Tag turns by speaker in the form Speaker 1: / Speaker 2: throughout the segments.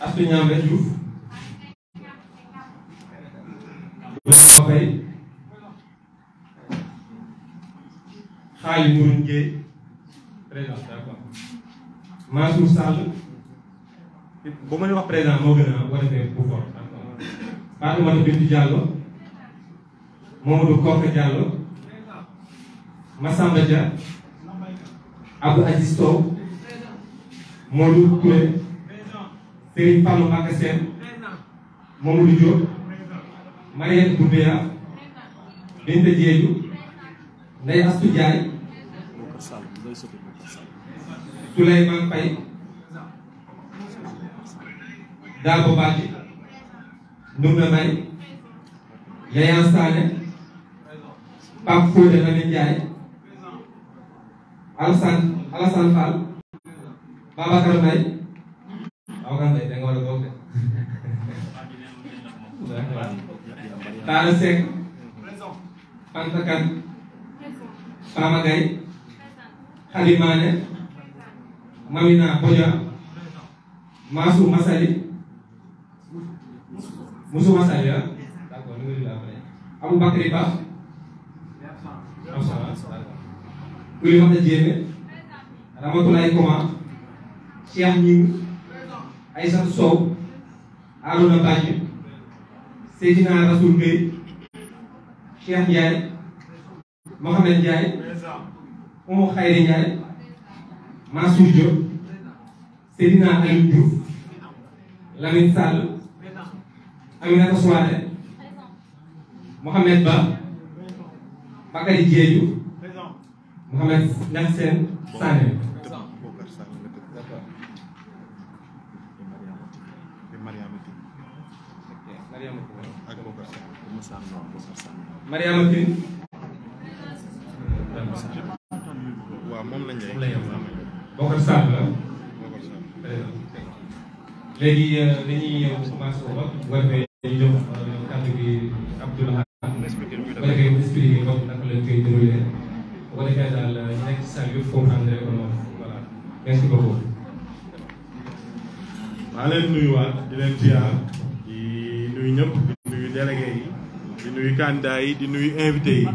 Speaker 1: Astou Niambe Diouf Faye Xaali Mourine Gueye président d'accord Mansour Sall bu ma wax président moo gën a war a defee bu fort Fatoumata Bintou Diallo Mamadou Koka Diallo Massamba Dia Abdou Aziz Sow Modou Touré Serigne Fallou Mbacké Sène Mamadou Diop Mariette Doumbéya Binta Diédhiou Ndeye Astou Ndiaye Souleymane Faye Dabo Badji Ndoumbe Mbaye Yayan Sané Pape Fodé Lamine Ndiaye Alassane Fall Babacar Mbaye Babacar Mbaye da nga war a bokk Talla Seck Fanta Kane Fama Gaye Khady Mané Mamina Bodia Massou Massali Moussou Massali d'accord numéro bi après Aboubacry Ba Oulimata Diémé Ramatoulaye Koma Cheikh Ning Aïssatou Sow Arouna Badji Seydina Rassoul Gueye Cheikh Ndiaye Mohamed Ndiaye Oumou Khayri Ndiaye Mansour Diop Seydina Alioune Diouf Lamine Sall Aminata Souare Mohamed Ba Bakary Diédhiou Mohamed Niass Sané Mariama Tine
Speaker 2: waaw moom lañ lay
Speaker 1: Bokar Sall la léegi dañuy commencé wax bu ko defee ñu jox kàddu gi Abdoulaye bu ko defee mu expliqué bopp naka lañ koy déroulé bu ko defee daal ñu nekk ci salle yëpp comprendre ko noonu voilà merci beaucoup.
Speaker 2: maa leen nuyuwaat di leen ziar di nuyu ñëpp di nuyu délégué yi di nuyu candidat yi di nuyu invité yi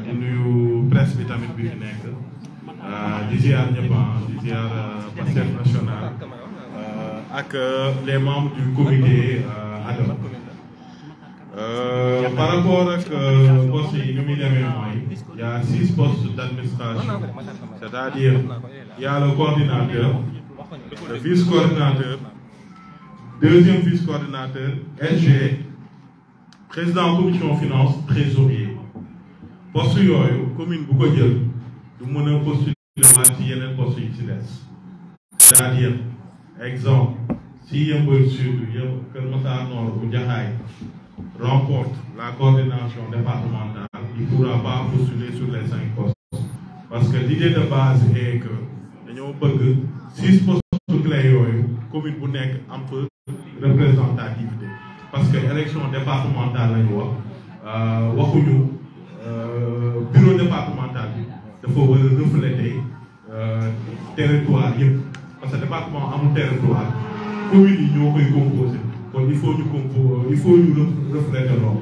Speaker 2: di nuyu presse bi tamit bi fi nekk di ziar ñëpp di ziar Pastef national ak les membres du comité ad hoc par rapport ak postes yi ni muy demee mooy il y a 6 postes d'administration, c'est-à-dire il y a le coordinateur, le vice-coordinateur, deuxième vice-coordinateur, SG, président commission finance, trésorier. Poste yooyu commune bu ko jël du mën a postuler waat ci yeneen postes yi ci des. C'est-à-dire exemple si Yeumbeul Sud Keur Massar Nord ou Jaxaay remporte la coordination départementale, il ne pourra pas postuler sur les 5 postes. Parce que l'idée de base est que nous avons 6 postes clés yooyu commune bu nekk am peu représentativité. Parce que l'élection départementale lañu wax waxuñu bureau départemental bi dafa war a refléter territoire yëpp parce que département amul territoire commune yi ñoo koy composé kon il faut ñu refléter loolu.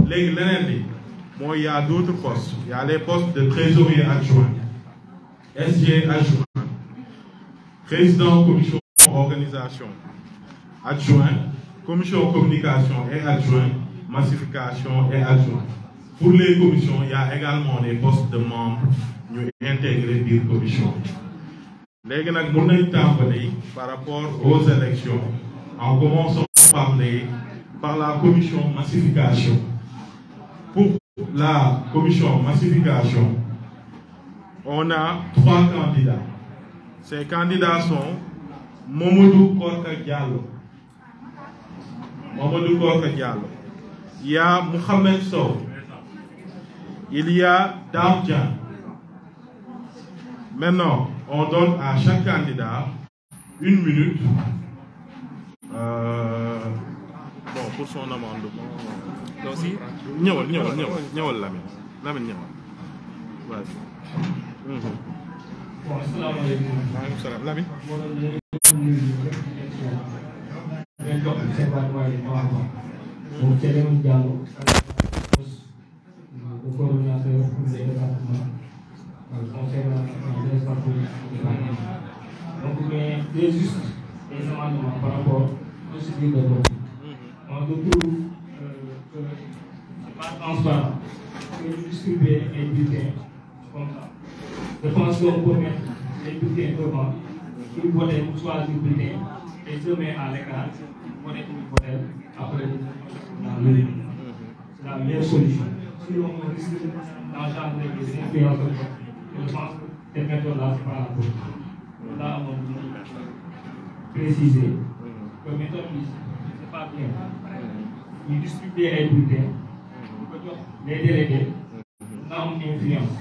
Speaker 2: léegi leneen bi mooy il y a d'autres postes, il y a les postes de trésorier adjoint, SG adjoint, président commission organisation adjoint, commission communication et adjoint, massification et adjoint. Pour les commissions, il y a également les postes de membres ñu intégrer biir commission. Léegi nag mën nañ tàmbali par rapport aux élections en commençant par la commission massification. Pour la commission massification, on a 3 candidats. Ces candidats sont Mamadou Korka Diallo. Il y a Mohamed Sow. Il y a Damdjan. Maintenant, on donne à chaque candidat 1 minute pour son amendement. Donc si ñëwal Lamine ñëwal.
Speaker 1: Bon, asalaamaaleykum.
Speaker 2: Maaleykum salaam Lamine.
Speaker 3: ngeen jox seen wàlluwaay yi baax a baax. donc Célémou Diallo le coordonnateur pour le département concernant les parcours. Donc mais c'est juste des amendements par rapport au procédure de vote. On trouve que c'est pas transparent que ñu distribuer ay bulletins comme ça. Je pense qu'on peut mettre les bulletins devant, pour voter, pour choisir le bulletin et se met à l'écart, pour voter pour voter après dans le. C'est la meilleure solution. Sinon on risque d'engendrer des influences de vote. Je pense que cette méthode-là c'est pas la bonne. Là on peut préciser que méthode c'est pas bien. Ñu distribuer ay bulletins pour que les délégués n'ont influence.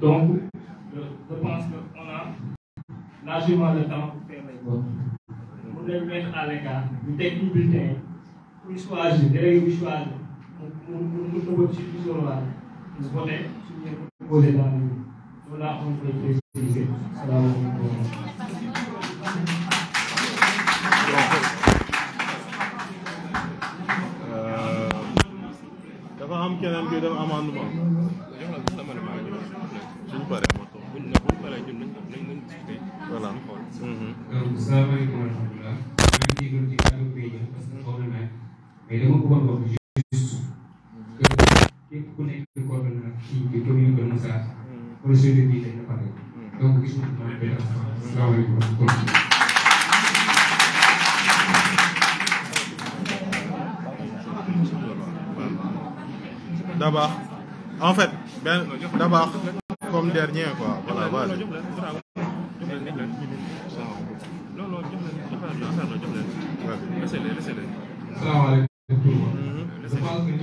Speaker 3: Donc je pense qu'on a largement le temps pour faire les votes. Pour les mettre à l'écart, ñu teg ñu bulletin pour choisir délégué bi choisir mu vote ci isoloir ñu voter suñu posé dans le loolu laa on koy préciser. Salaamaaleykum.
Speaker 2: dafa am keneen bi def amendement. suñu paree moo tax voilà.
Speaker 1: donc salaamaaleykum wa rahmatulah. maa ngi jégalu ci kàddu gi parce que xaw na naaj mais dama bëggoon wax juste que képp ku nekk ci coordonnateur ci commune de Massar procédure bi dañ la pare donc gis nga maa ngi koy def salaamaaleykum wa rahmatulah.
Speaker 2: D'abord, en fait, ben, d'abord, comme dernier, quoi. Voilà, voilà.
Speaker 1: Salaamaaleykum tout le monde. Je pense que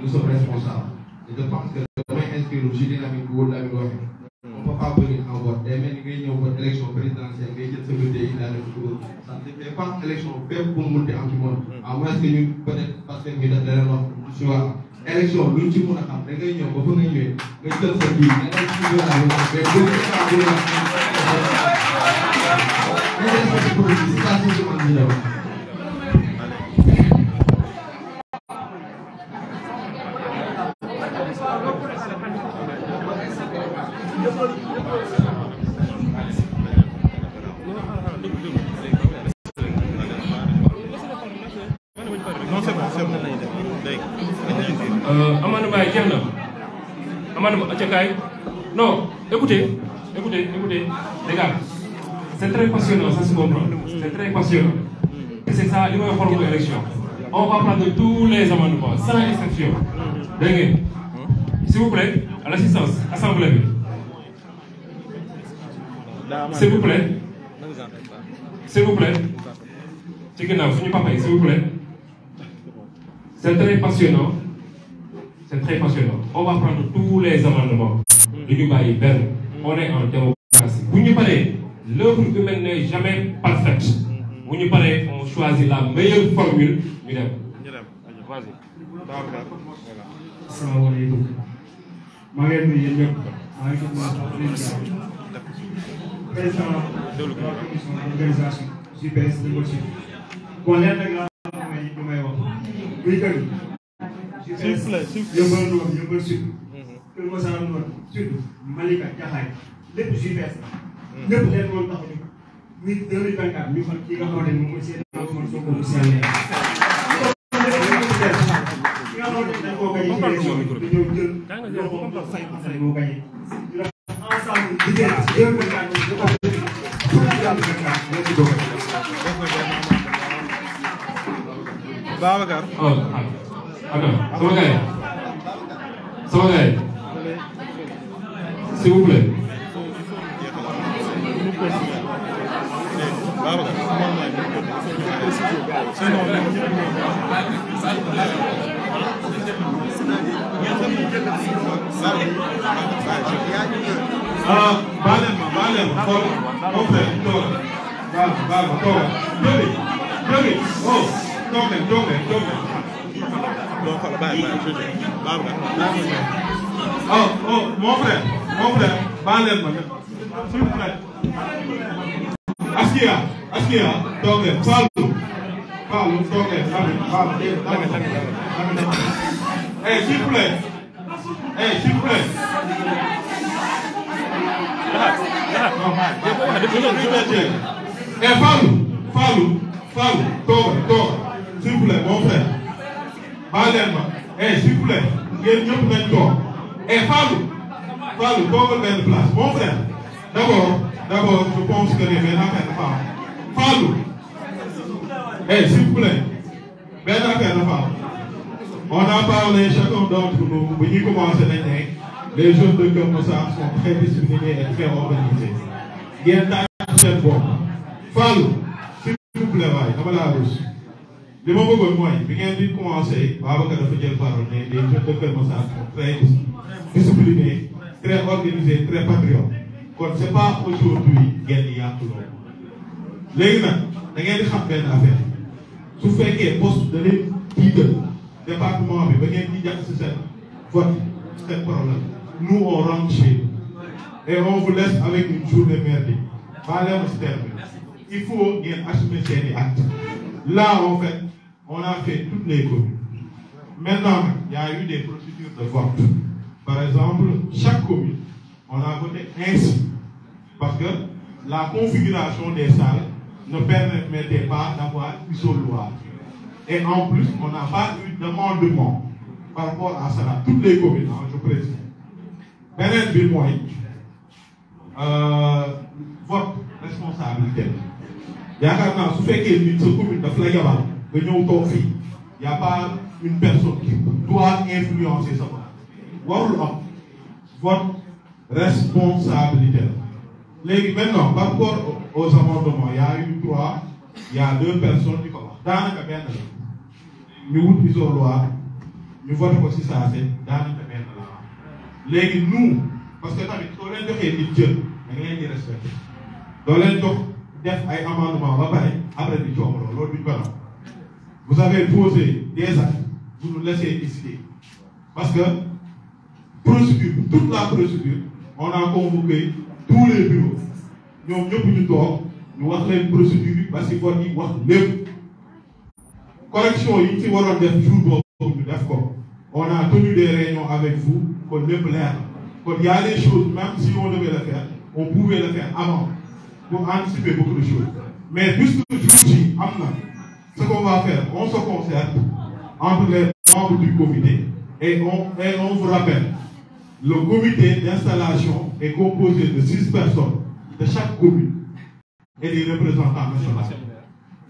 Speaker 1: nous sommes responsables. Et je pense que damay inscrire ci dynamique bu wóor la ñu waxee. On peut pas venir en vote. Day mel ni ngay ñëw vote élection présidentielle ngay jël sa bulletin yi daal di ko dugal. Ça ne fait pas élection fépp bu mu munti am ci monde. À moins que ñun peut-être parce que ñu def leneen wax ci waa élection luñ ci mun a xam da ngay ñëw ba fa nga ñëwee nga jël sa bii da ngay ci biir la mais bu dee état bu la ñu def ko ci politique si saa si ci man di ñëw.
Speaker 4: Amandement yi jeex na amandement acakaay non écoutez les gars c'est très passionnant ça se comprend c'est très passionnant et c'est ça li may xool mooy élection on va prendre tous les amendements sans exception dégg ngeen s'il vous plaît à l'assistance assemblée bi s'il vous plaît ci ginnaaw suñu papa yi s'il vous plaît c'est très passionnant. C'est très passionnant. On va prendre tous les amendements. On est en démocratie. Vous n'y parlez, l'œuvre humaine n'est jamais parfaite. Vous n'y parlez, on choisit la meilleure formule. Vas-y.
Speaker 3: Assalamu alaikum. maa ngi nuyu yéen ñëpp maa ngi président de la commission d'organisation JPS de Bolsine. Bon léegi nag laa may wax buy kër Yeumbeul Nord Yeumbeul Sud Keur Massar Nord Sud Malika Jaxaay lépp JPS la lépp leen moom tax ñu muy 2024 ñu xam ki nga xamante ni moom mooy seen Ousmane Sonko bu seen ki nga xamante ni dañ koo gañe ci élection bi dañoo jël loxoom ko fay ko fay moo gañe ñu def ensemble liggéey ci 2024 ñu ko
Speaker 2: Babacar.
Speaker 4: Sama gars yi s'il vous plaît.
Speaker 2: Baalen ma xool mon frère toog baal ma toog jóge oh toog leen donc xool bàyyi oh mon frère baal leen ma s'il vous plaît Askia toogee Fallou toogee s'il vous plaît s'il vous plaît Fallou toog s'il vous plaît mon frère baal leen ma s'il vous plaît ngeen ñëpp nañ toog Fallou toogal benn place mon frère d'abord je pense que ne benn affaire dafa am Fallou s'il vous plaît benn affaire dafa am on a parlé chacun d'entre nous bu ñuy commencé nañ ne les jeunes de Keur Massar sont très disciplinés et très organisés ngeen taaj seen bopp Fallou s'il vous plaît waay dama laa rus li ma bëggoon mooy bi ngeen di commencé Babacar dafa jël parole ne les jeunes de Keur Massar sont très disciplinés très organisés très patriotes kon c'est pas aujourd'hui ngeen di yàq loolu léegi nag da ngeen di xam benn affaire su fekkee poste da leen tiital département bi ba ngeen di jàpp si seen vote seen problème nous on rentre chez nous et on vous laisse avec une journée merdique baaleema si terme il faut ngeen assumer seeni actes là en fait on a fait toutes les communes maintenant il y a eu des procédures de vote par exemple chaque commune on a voté ainsi parce que la configuration des salles ne permettait pas d'avoir isoloir. Et en plus, on n'a pas eu d'amendement par rapport à cela. Toutes les communes, je précise. Beneen bi mooy vote responsabilité. yaakaar naa su fekkee nit sa commune daf la yabal nga ñëw toog fii y a pas une personne qui doit influencer sa vote. warul am vote responsabilité. Léegi maintenant par rapport aux amendements il y a eu 3 il y a 2 personnes qui ko wax daanaka benn la ñu wut isoloir ñu voté ko si saase daanaka benn la léegi nous parce que tamit soo leen joxee nit jël da nga leen di respecté doo leen jox def ay amendement ba pare après di coobaloo loolu duñ ko def vous avez posé des actes vous nous laissez décider parce que procédure toute la procédure on a convoqué tous les bureaux ñoom ñëpp ñu toog ñu wax leen procédure yi ba si vote yi wax lépp correction yi ci waroon def jour boobu ñu def ko on a tenu des réunions avec vous kon lépp leer kon y a des choses même si on devait le faire on pouvait le faire avant pour anticiper beaucoup de choses mais puisque jour ci am na ce qu'on va faire on se concerte entre les membres du comité et on vous rappelle le comité d'installation est composé de 6 personnes de chaque commune et des représentants nationaux.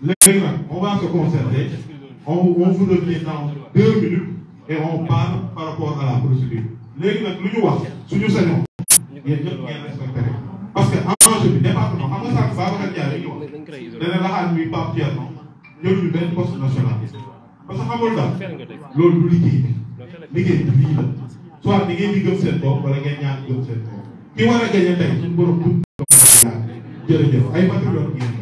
Speaker 2: Léegi nag on va se concerter, on vous revient dans 2 minutes et on parle par rapport à la procédure. Léegi nag lu ñu wax suñu sañoon yéen ñëpp ngeen respecté parce que enjeu bi département xam nga sànq Bara Ndiaye ñu wax dana laxaat muy Pape Thierno jël ñu benn poste national parce que xamul daal loolu du liggéey bi lii la soit da ngeen di gëm seen bopp wala ngeen ñaan gëm seen bopp ki war a gagné tey suñu borom bu jërëjëf ay patriote ngeen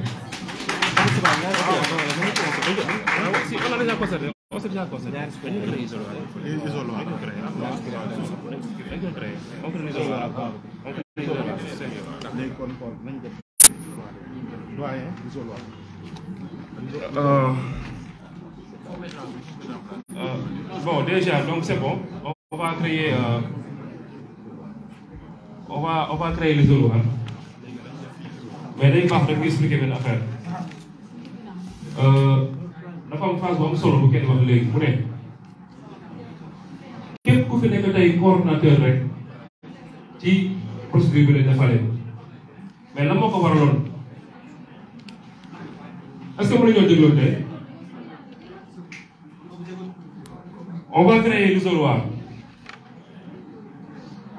Speaker 4: bon déjà donc c'est bon on va créer on va créer les isoloirs mais day baax rek expliquer benn affaire dafa am phase bu am solo bu kenn wax léegi mu ne képp ku fi nekk tey coordonnateur rek ci procédure bi lañ defalee mais lan moo ko waraloon est-ce que mën nañoo dégloon tey on va créer l'isoloir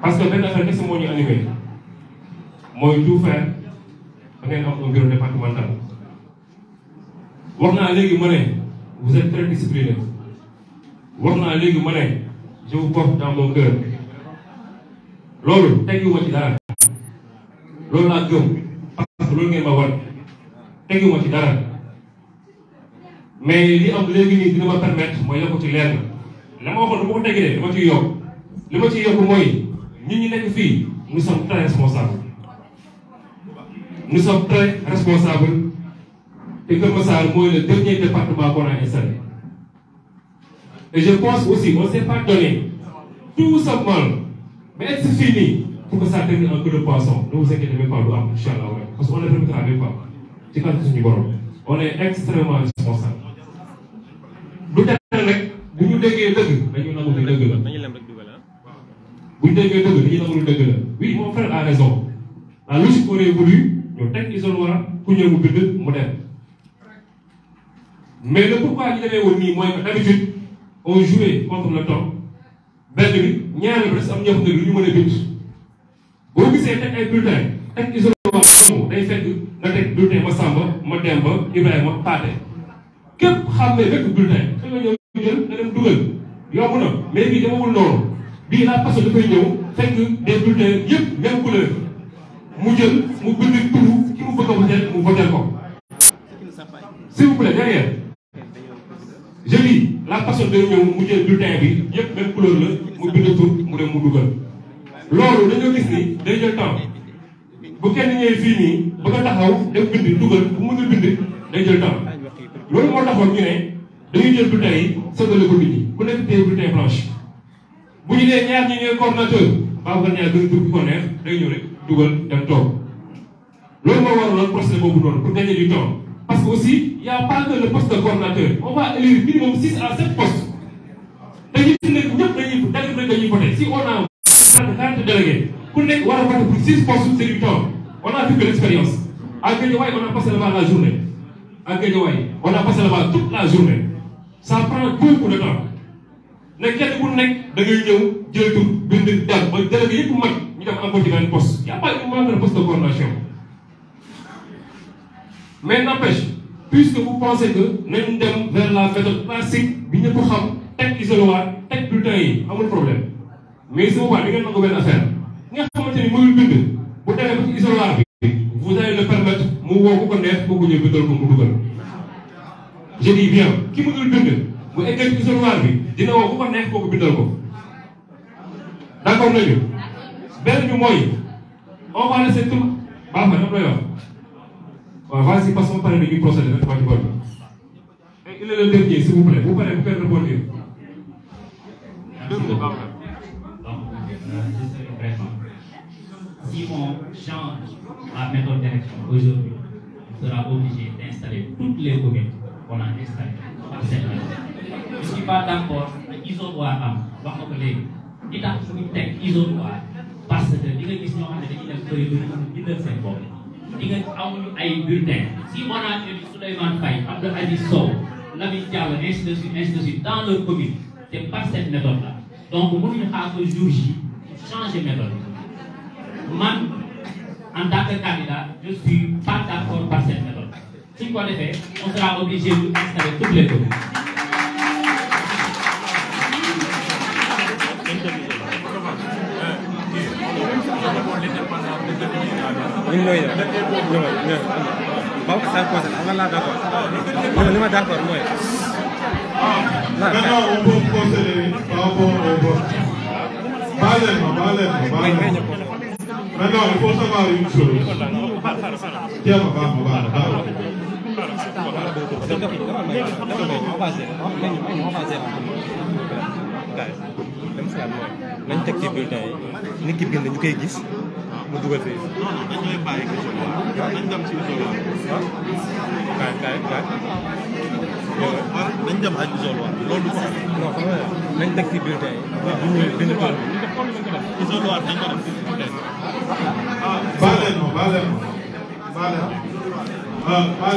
Speaker 4: parce que benn affaire kese moo ñu animé mooy tout faire da ngeen am un bureau départemental wax naa léegi ma ne vous êtes très discipliné wax naa léegi ma ne je vous porte dans mon cœur loolu teggiwuma ci dara loolu laa gëm parce que loolu ngeen ma war teggiwuma ci dara mais li am léegi nii dina ma permettre mooy la ko ci leer na la ma waxoon du ma ko teggi de dama ciy yokk li ma ciy yokk mooy ñun ñi nekk fii nous sommes très responsables nous sommes très responsables Et Keur Massar, c'est le dernier département qu'on a installé. Et je pense aussi, on ne s'est pas donné tout simplement. Mais c'est fini pour que ça termine en queue de poisson. Ne vous inquiétez même pas, Inch'Allah. Parce qu'on ne le permettra même pas. C'est quand c'est bon. On est extrêmement responsable. Nous nous oui, mon frère a raison. La logique aurait voulu, nous avons isoloir pour nous bind moderne. Mais le pourquoi il avait au moins d'habitude, on jouait contre le temps. Ben bi ñaari presque am ñoo xam ne lu ñu mën a bind boo gisee teg ay bulletin teg isolement day fekk nga teg bulletin ma Samba ma Demba Ibrahima Paate képp xam ne rek bulletin da nga ñëw jël nga dem dugal yomb na mais bii demagul noonu bii la personne dafay ñëw fekk des bulletins yëpp même couleur mu jël mu bind turu ki mu bëgg a voter mu voter ko s'il vous plaît derrière je dis la personne day ñëw mu jël bulletin bi yëpp même couleur la mu bind tur mu dem mu dugal loolu dañoo gis ni day jël temps bu kenn ñëwee fii nii bëgg a taxaw def bind dugal bu mënul bind day jël temps loolu moo taxoon ñu ne dañuy jël bulletin yi séddale ko nit ñi ku nekk téye bulletin blanche bu ñu nee ñaar ñi ñooy coordonnateur Babacar Niass gën tur bi ko neex day ñëw rek dugal dem toog loolu moo waraloon procédé boobu noonu pour gagner du temps. Parce que aussi, il n'y a pas que le poste de coordinateur. On va élire minimum 6 à 7 postes. Si on a 40 délégués, on va voter pour 6 postes, c'est du temps. On a vu que l'expérience. À Guédiawaye, on a passé là-bas la journée. À Guédiawaye, on a passé là-bas toute la journée. Ça prend beaucoup de temps. Mais quelqu'un qui a délégué pour moi, il y a encore un poste. Il n'y a pas uniquement un poste de coordination. Mais n'empêche, puisque vous pensez que nous sommes vers la méthode classique, nous avons tech isoloir, tech bulletin, pas de problème. Mais si vous voyez, nous avons une affaire. Nous avons une bulletin. Vous avez un isoloir, vous allez le permettre, vous allez connaître, vous allez le je dis bien, qui vous le bulletin, vous avez un isoloir, vous allez connaître, vous allez le d'accord, nous belle du moyen. On va laisser tout. Vas-y, passons par le procès de traitement du vol. Il est le dernier, s'il vous plaît. Vous pouvez répondre.
Speaker 3: Si on change la méthode d'élection aujourd'hui, on sera obligé d'installer toutes les communes qu'on a installées par cette méthode. Je ne suis pas d'accord avec l'isoloir. Il a fait isoloir parce que les questions si on a élu Souleymane Faye, Abdel Aziz Sow, Lamine Diallo, ainsi de suite, dans leur commune, c'est par cette méthode-là. Donc, nous avons un jour J pour changer de méthode. Moi, en tant que candidat, je ne suis pas d'accord par cette méthode. Si on le fait, on sera obligé d'installer toutes les communes.
Speaker 2: Maintenant, on peut procéder par rapport au vote. Maintenant, il faut savoir une chose. Tiens,
Speaker 5: nañ teg ci bulletin yi nit ki bind ñu koy gis mu dugal fii. non non dañ koy bàyyi ko nañ dem ci isoloir. kaay nañ dem ak isoloir loolu du ko xam. non xam nga nañ teg ci bulletin yi ñu bind ko isoloir dañ ko def ci bulletin.
Speaker 2: baal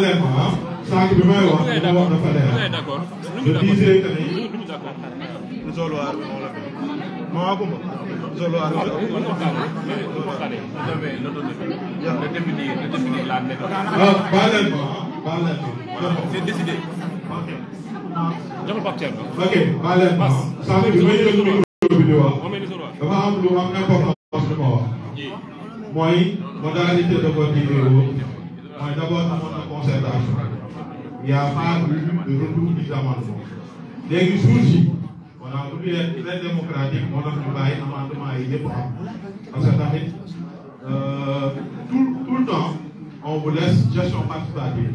Speaker 2: leen ma sànq bi may wax li ma wax dafa leer. je disais que ni isoloir bi moo la fi moo ko isoloir
Speaker 5: c'est décidé.
Speaker 2: ok baal leen ma sànq bi may jël micro bi di wax dafa am lu am importance li ma wax mooy modalité de vote yi mooy d'abord amoon na concertation il y a pas eu de retour des amendements léegi jour ji on a voulu être très démocratique moo tax ñu bàyyi amendement yi yëpp am parce que tamit tout le temps on vous laisse gestion participative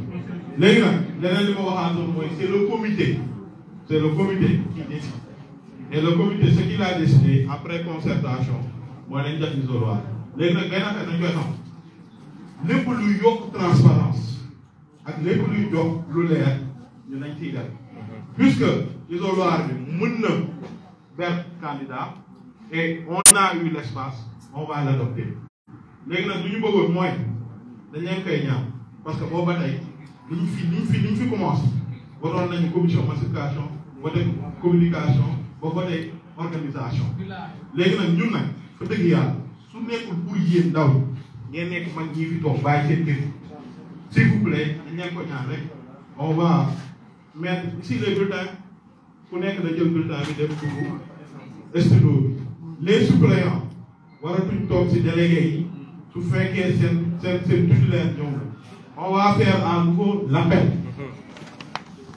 Speaker 2: léegi nag leneen li ma waxaatoon mooy c'est le comité qui décide et le comité ce qu'il a décidé après concertation mooy nañ def isoloir léegi nag benn affaire nañ koy xam lépp luy yokk transparence ak lépp luy jox lu leer ñu nañ ciy def puisque isoloir bi mën na vers candidat et on a eu l'espace on va l'adopter léegi nag lu ñu bëggoon mooy dañ leen koy ñaan parce que booba tey liñ fi commencé waroon nañu commission massification voté communication ba voté organisation léegi nag ñun nag fa dëgg yàlla su nekkul pour yéen ndaw ngeen nekk mag ñii fi toog bàyyi seen kër s'il vous plaît dañ leen ko ñaan rek on va mettre ici les bulletins ku nekk da jël bulletin bi dem dugg studio bi les suppléants waratuñ toog si délégué yi su fekkee seen titulaire ñëw on va faire à nouveau l'appel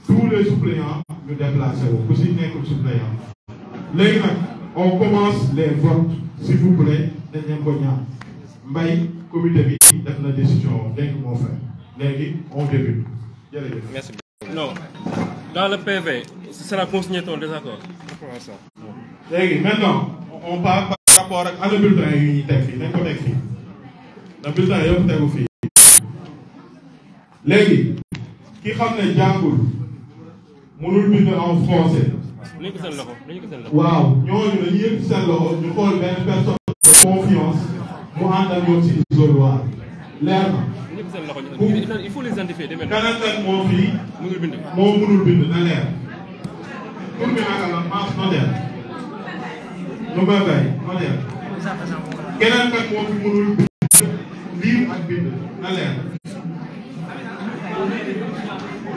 Speaker 2: tous les suppléants ñu déplacé wu ku si nekkul suppléant léegi nag on commence les votes s'il vous plaît dañ leen ko ñaan mbay comité bi def na décision dégg moo fait léegi on débute jërëjëf.
Speaker 5: Merci. Non, dans le PV, ce sera consigné ton désaccord.
Speaker 2: léegi maintenant on parle par rapport ak ana bulletin yu ñuy teg fii nañ ko teg fii na bulletin yëpp tegu fii léegi ki xam ne jàngul mënul bind en français.
Speaker 5: nañu ko seen loxo.
Speaker 2: waaw ñooñu dañuy yëg seen loxo ñu xool benn personne de confiance mu ànd ak ñoom si isoloir leer na.
Speaker 5: Il faut les identifier.
Speaker 2: keneen nag moo fii moo mënul bind na leer pour bi naka la maas notaire nu ba bay notaire keneen nag moo fi mënul bind lire ak bind na leer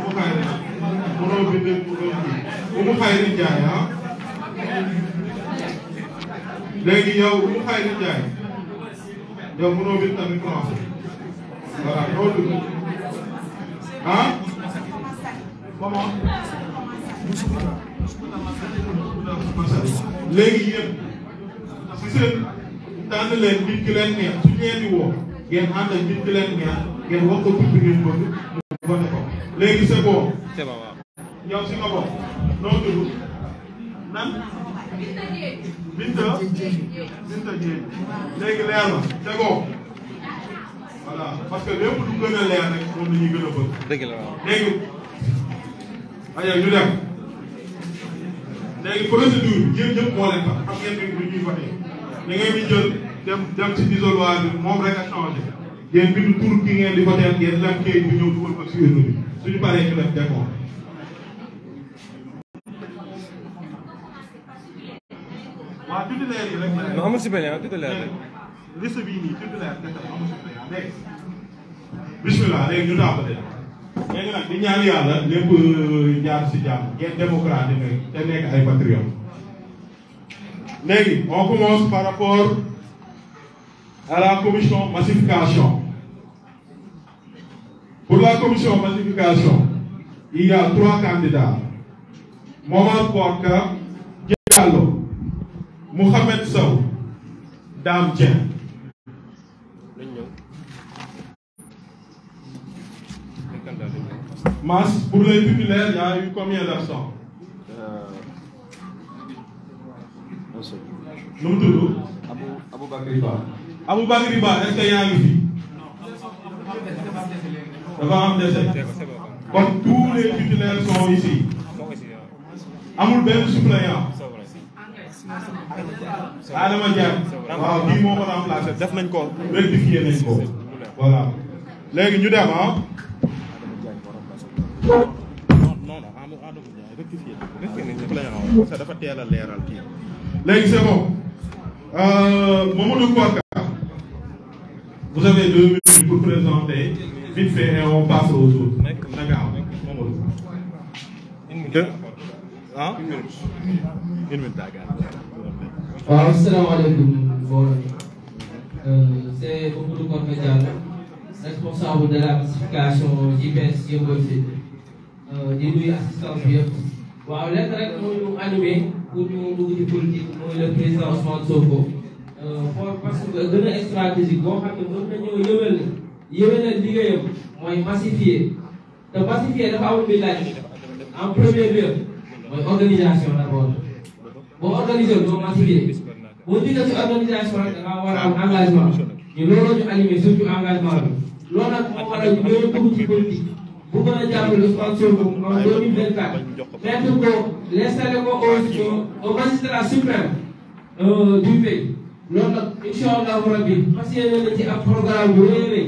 Speaker 2: mu xayri mënoo bind mu xayri jaay ah léegi yow mu xayri jaay yow mënoo bind tamit français voilà noo dugg ah comment léegi yéen si seen tànn leen nit ki leen neex su ñeen di woo ngeen ànd ak nit ki leen neex ngeen wax ko tudd ngeen bëgg mu voté ko léegi c'est bon waaw yow si nga bokk noo dugg nan Binta Dieng léegi leer na c'est bon voilà parce que lépp lu gën a leer rek moom la ñuy gën a bëgg.
Speaker 5: dëgg la waaw
Speaker 2: léegi aywa ñu dem léegi procédure bi yéen ñëpp moo leen tax xam ngeen ni ñuy voté da ngeen di jël dem ci isoloir bi moom rek a changé ngeen bindu tur ki ngeen di voté ngeen lem kayit bi ñëw dugal ko ci urne bi suñu paree ñu def décompte. waaw titulaire yi rek.
Speaker 5: non amul suppléant titulaire rek.
Speaker 2: liste bii nii titulaire kese amul suppléant léegi. bismillah léegi ñu tàmbali. léegi nag di ñaan yàlla lépp jaar si jàmm ngeen démocratique te nekk ay patriotes. léegi on commence par rapport à la commission massification. Pour la commission massification, il y a 3 candidats. Momar Korka, Diallo, Mohamed Sow, Dame Dieng. Mass, pour les titulaires, il y a eu combien d'absents? Nous tous.
Speaker 1: Abou Bakriba.
Speaker 2: Abou Bakriba, est-ce qu'il y a une fille? Comme tous les titulaires sont ici. Amul Ben suppléant. Adama Diagne. Waaw kii moo ko remplacé def nañ ko rectifier nañ ko. Voilà. Léegi ñu dem ah. Non Adama Diagne rectifier nañ suppléant parce que dafa teel a leeral kii. Léegi c'est bon. Mamadou Korka. Vous avez 2 minutes pour présenter. Vite fait et on passe aux autres. D'accord.
Speaker 5: Une minute. Ah? Une minute.
Speaker 3: Assalamu alaikum. C'est Mamadou Korka, responsable de la massification JPS Yeumbeul. di nuyu assistance bi yëpp. waaw lenn rek moo ñu animé pour ñu dugg ci politique mooy le président Ousmane Sonko. parce que gën a stratégique boo xam ne mën na ñëw yëwénal liggéeyam mooy massifier te pacifier dafa amul bi laaj en premier lieu mooy organisation d'abord boo organisé doo massifier boo jógee ci organisation rek da ngaa war a am engagement ñu looloo ñu animé surtout engagement bi loolu nag moo waral ñu gën a dugg ci politique bu gën a jàppale Ousmane Sonko en 2024 mettre ko l'installé ko au magistrat suprême du pays loolu nag incha allahu rabbi fas yéene na ci ab programme bu rëy rëy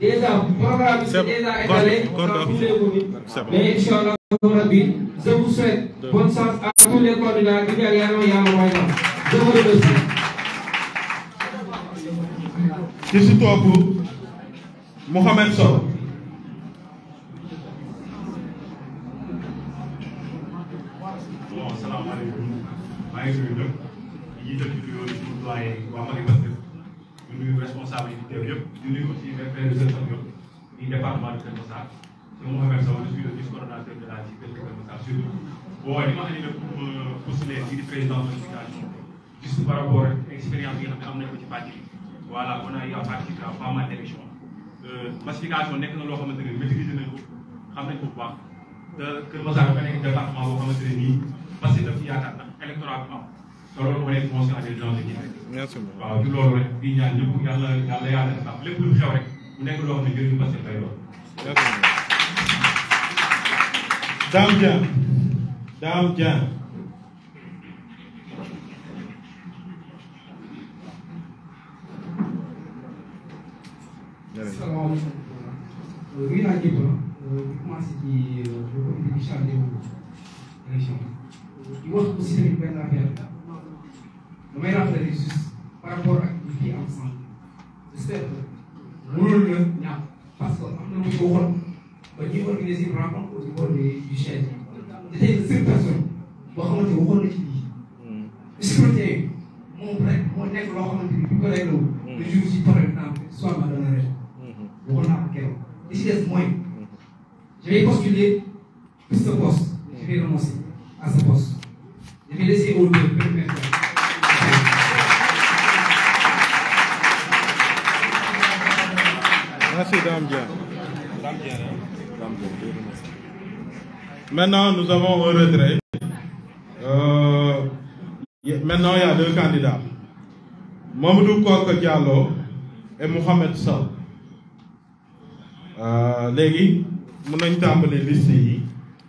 Speaker 3: déjà programme bi c'est déjà étalé dans toutes les communes mais incha allahu rabbi je vous souhaite bonne chance à tous les candidats di ñaan yàlla yàlla mooy tam je vous remercie.
Speaker 2: ci si topp Mouhamed Sow.
Speaker 6: bon asalaamaaleykum maa ngi nuyu ñëpp di jiital ci bureau bi doyen waa Mali Pastef di nuyu responsable yi teew yëpp di nuyu aussi les frères et sœurs yëpp di département de Keur Massar c'est Mouhamed Sow je suis le vice-coordonnateur de la JP de Keur Massar surtout bon li ma animé pour postuler di président de l'éducation juste par rapport ak expérience yi nga xam ne am nañ ko ci pàcc bi voilà on a eu à participer à pas mal d'élections massification nekk na loo xamante ne maîtriser nañ ko xam nañ ko bu baax te Keur Massar dafa nekk département boo xamante ne nii parce que daf ci yaakaar ndax électorat bi am te loolu moo nekk conscient des gens qui
Speaker 2: merci beaucoup
Speaker 6: waaw ci loolu rek di ñaan ñëpp yàlla def lépp lu xew rek mu nekk loo xam ne njëriñu parce que lay doon.
Speaker 2: Dame Dieng Dame Dieng.
Speaker 3: salaamaaleykum. nuyu naa ñëpp di commencé ci le comité du chargé de élection di wax aussi tamit benn affaire damay rappeler juste par rapport ak li fi am sànq j'espère que mënoon na ñàkk parce que am na lu ñu ko waxoon ba ñuy organiser une rencontre au niveau du Cheikh j'étais une seule personne boo xamante ne waxoon na ci lii scrutin moom rek moo nekk loo xamante ni bi ko réglé wu le jour si par exemple soit dans la région waxoon naa ko keroog li si des mooy je vais postuler pour ce poste je vais renoncer à ce poste je vais laisser au lieu premier
Speaker 2: merci Dame Dieng. Maintenant nous avons un retrait. Maintenant il y a deux candidats. Mamadou Korka Diallo et Mohamed Sow. Léegi mën nañ tàmbali liste yi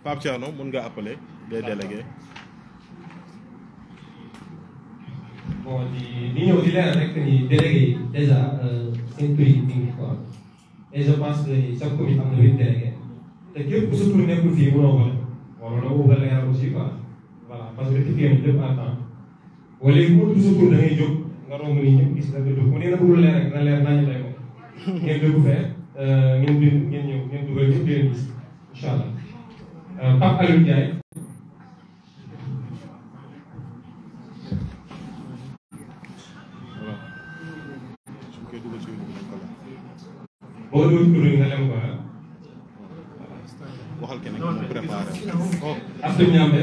Speaker 2: Pape Thierno mën nga appeler des délégués.
Speaker 1: bon di ñëw di leeral rek ni délégué yi déjà seen tur yi ñu ngi quoi et je pense que chaque commune am na 8 délégués te képp ku sa tur nekkul fii mënoo ko def bon loolu bëgg a leeral aussi quoi voilà parce que rectifié nañ lépp en temps wala léegi mu tudd sa tur da ngay jóg nga romb ni ñëpp gis la nga jóg mu nee na bëggul leer rek na leer nañu tey moom ngeen déglu fee ngeen bind ngeen ñëw ngeen dugal ñëpp di leen gis incha allah Pape Alioune Ndiaye. boo dugg tur yi nga lem ko
Speaker 2: waxal keneen mu préparé wu.
Speaker 1: Astou Niambé.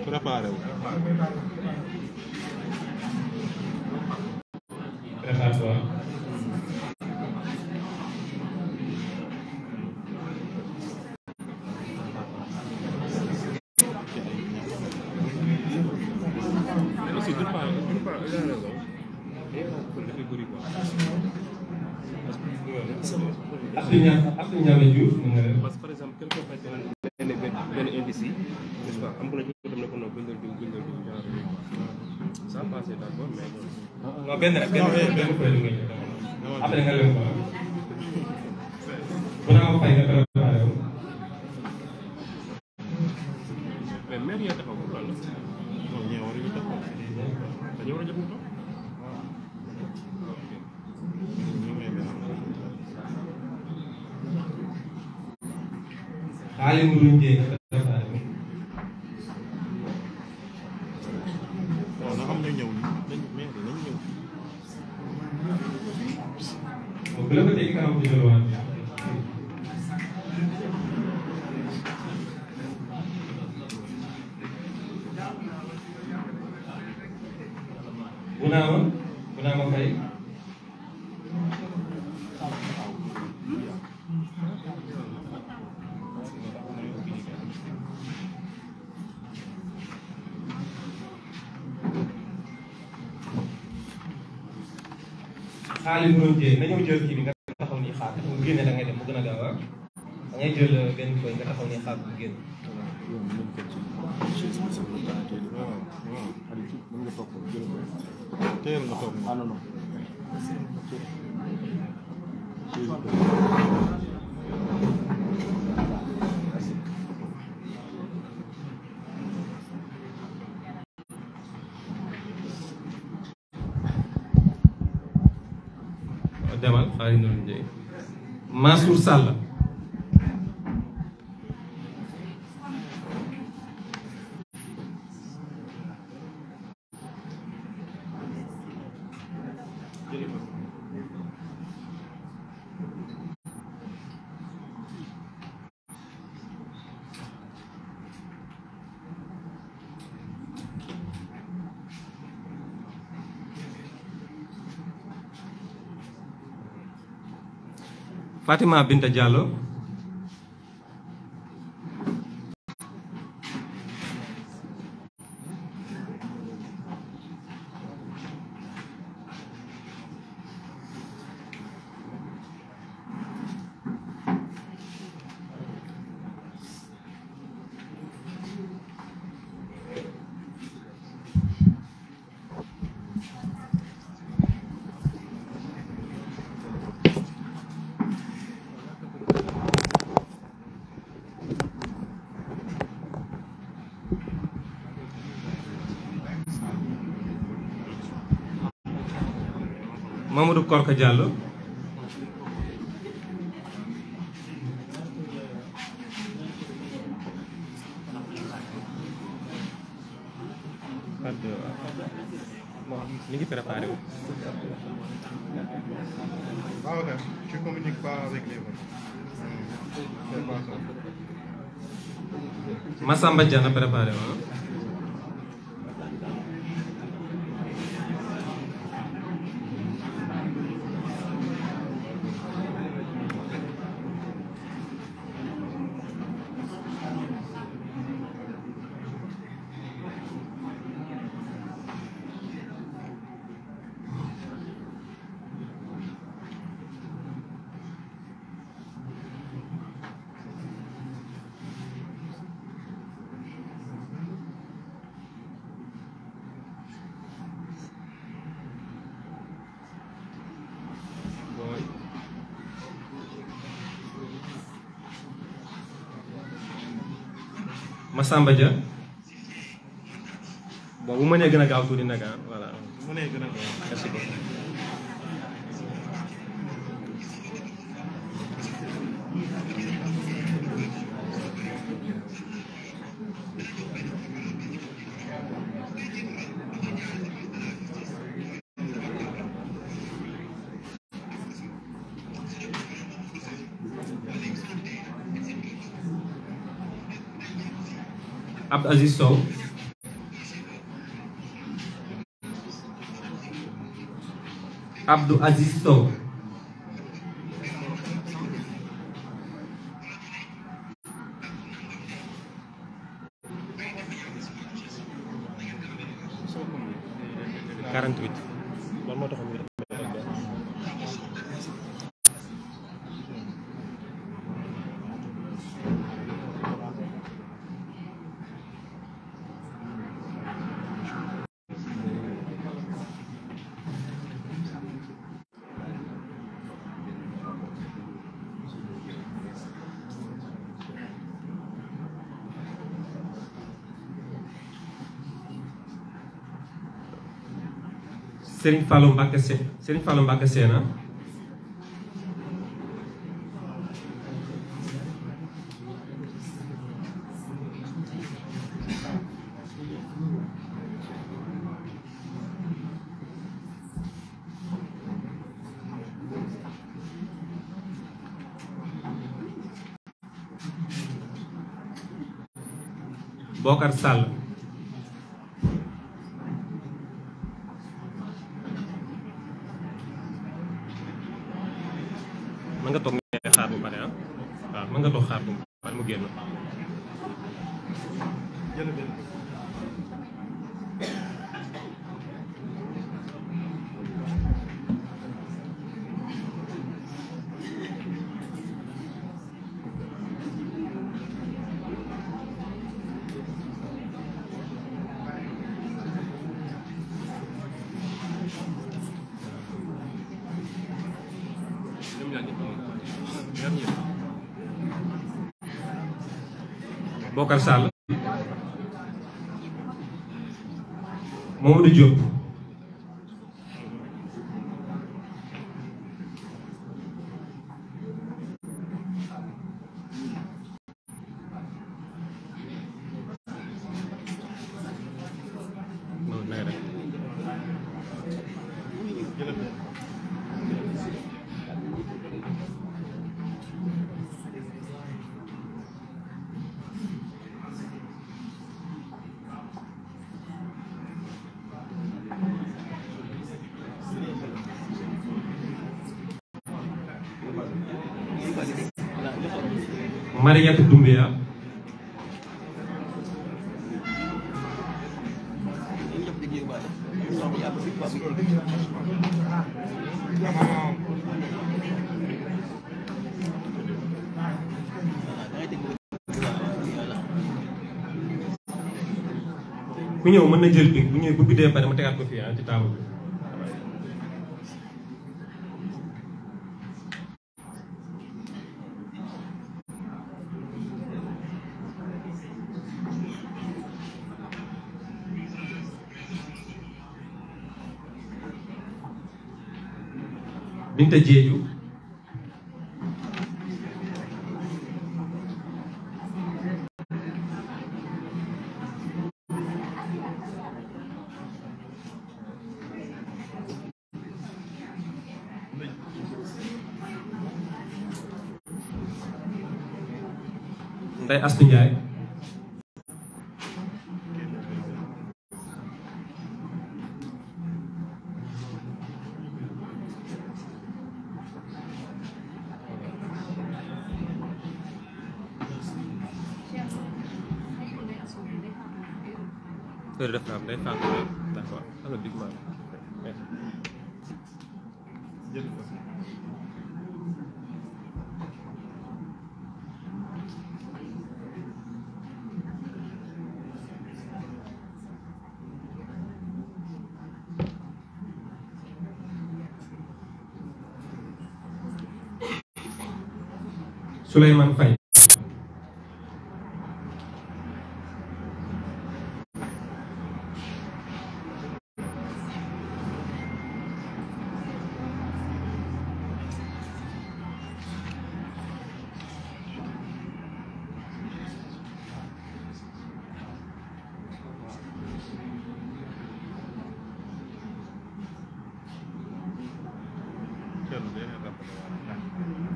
Speaker 2: préparé wu.
Speaker 1: prépare-toi. Astou Niambé Diouf mu nga def.
Speaker 4: parce que par exemple quelque chose benn indice yi n'est-ce pas am ko na ci dem na ko non bindal diw genre ça passé d'accord mais
Speaker 1: non benn rek benn kuréel nga ñëw après nga lem ko bu naa ma fay nga préparé wu.
Speaker 4: mais maire yi taxaw ko lan la
Speaker 2: ñoo war a taxaw
Speaker 4: dañoo war a jot mu toog
Speaker 1: xaalis mu duñ jee nga préparé wu.
Speaker 2: waaw na xam ne ñëw nañ mais nañ ñëw.
Speaker 1: bu la ko teg kanam ci loolu waat bu naa ma fay xaalis mënoon jëye na ñëw jël kii bi nga taxaw nii xaar bu génne da ngay dem mu gën a gaaw da ngay jël benn koy nga taxaw nii xaar bu génn. demal xaalis noonu jëye Mansour Sall Fatima Binta Diallo Mamadou Korka Diallo mi ngi préparé wu.
Speaker 2: Ah ok, tu communiques pas avec les votes. C'est pas ça.
Speaker 1: Massamba Diana préparé wu. Massamba Dia bon bu mënee gën a gaaw tuuti nag voilà.
Speaker 2: Bu mënee gën a gaaw.
Speaker 1: Merci beaucoup. Abdou Aziz Sow Abdou Aziz Sow Serigne Fallou Mbacké Sène Bokar Sall mën nga toog xaar bu pare waaw mën nga toog xaar bu pare mu génn.
Speaker 4: Bokar Sall Mamadou Diop Mariette Doumbia ku ñëw mën na jël bi bu ñëw bu bidee pare ma tegaat ko fii ci table bi Binta Diédhiou Ndeye Astou Ndiaye Keur def naa day fànn d'accord alors big man Souleymane Faye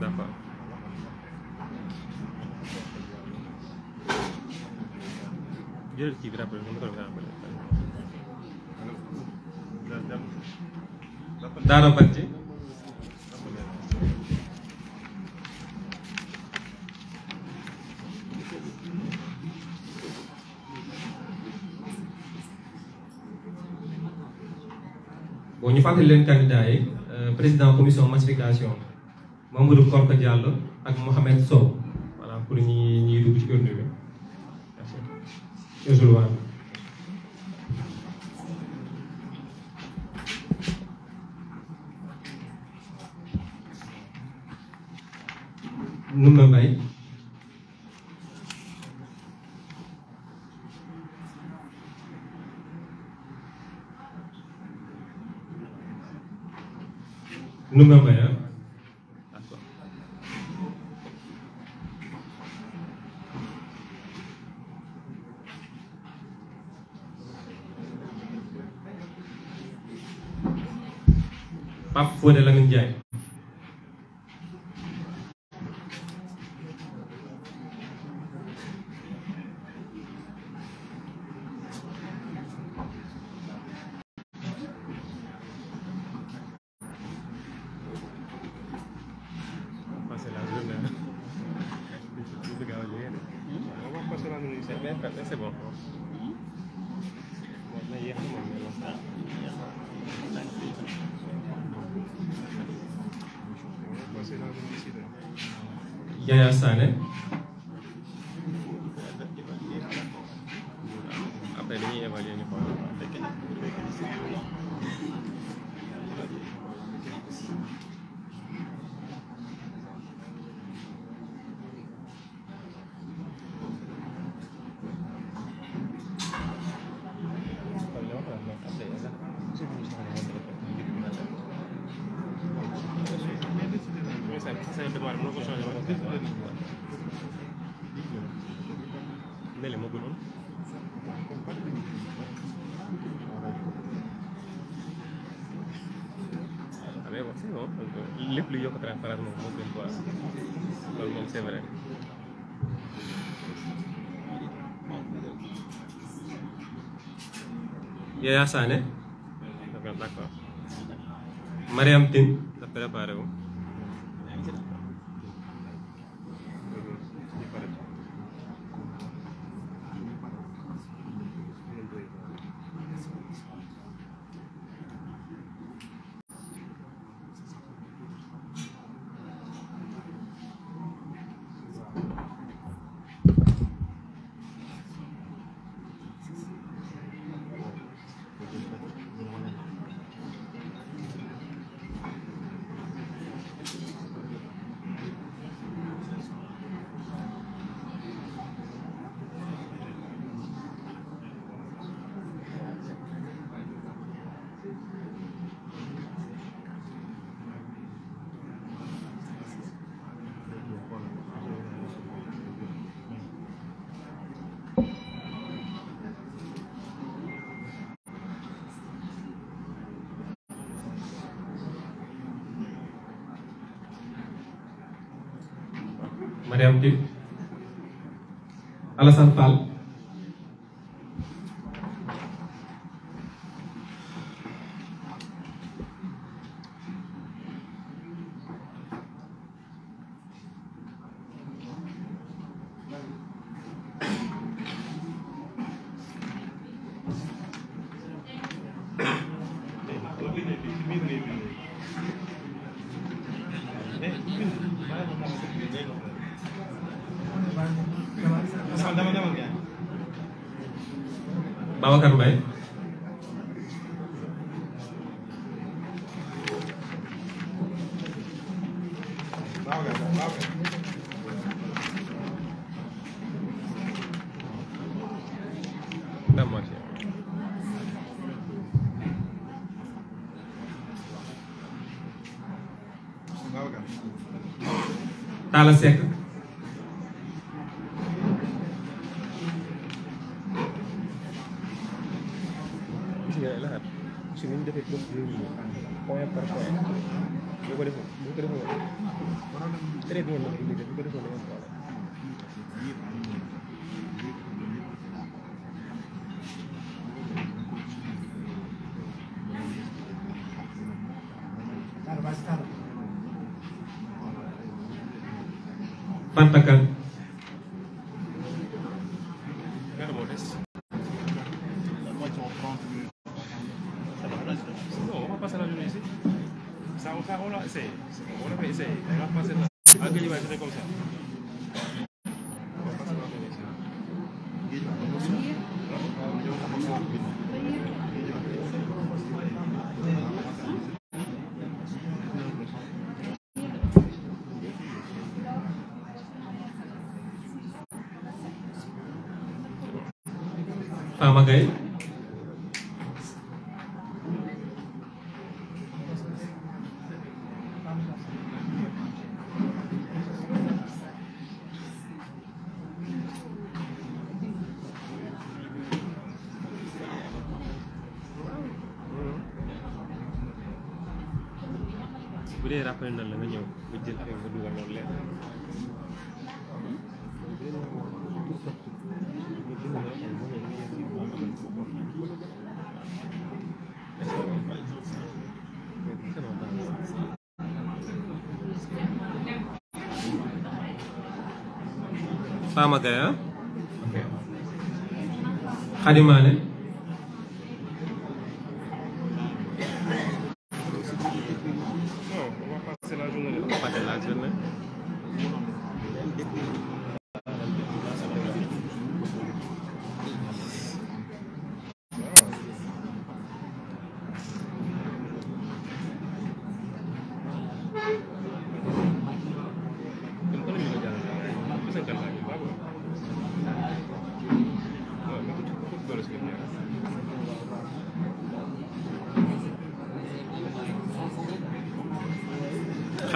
Speaker 4: d'accord jël kii bi rappelé ko Daara Badji bon ñu fàttali leen candidat yi président commission massification Mamadou Korka Diallo ak Mohamed Sow voilà pour ñi dugg ci urne bi merci Numba Mbaye Numba Mbaye d'accord Pape Fodé Lamine Ndiaye c'est bon. Yaya Sané. Après dañuy évaluer ñu xool.
Speaker 5: lépp lu yokk transparence moom moo gën quoi loolu moom c'est vrai.
Speaker 7: Yaya Sané.
Speaker 5: D'accord.
Speaker 7: Mariam Tine.
Speaker 5: da préparé wu.
Speaker 7: Mariam Tine. Alassane Fall. Babacar Mbaye. Talla Seck.
Speaker 5: Si ñu defee procédure bi point par point bu ko defoon très bien bu ko defoon dañoo problème.
Speaker 7: Fanta Kane.
Speaker 5: On l'a essayé. On l'avait essayé. On va passer là. À Guédiawaye, c'était comme ça.
Speaker 7: Bara Gaye.
Speaker 5: bu dee rappelé na la nga ñëw nga jël affaire nga dugal loolu leer.
Speaker 7: Bara Gaye ah. Hady Mané.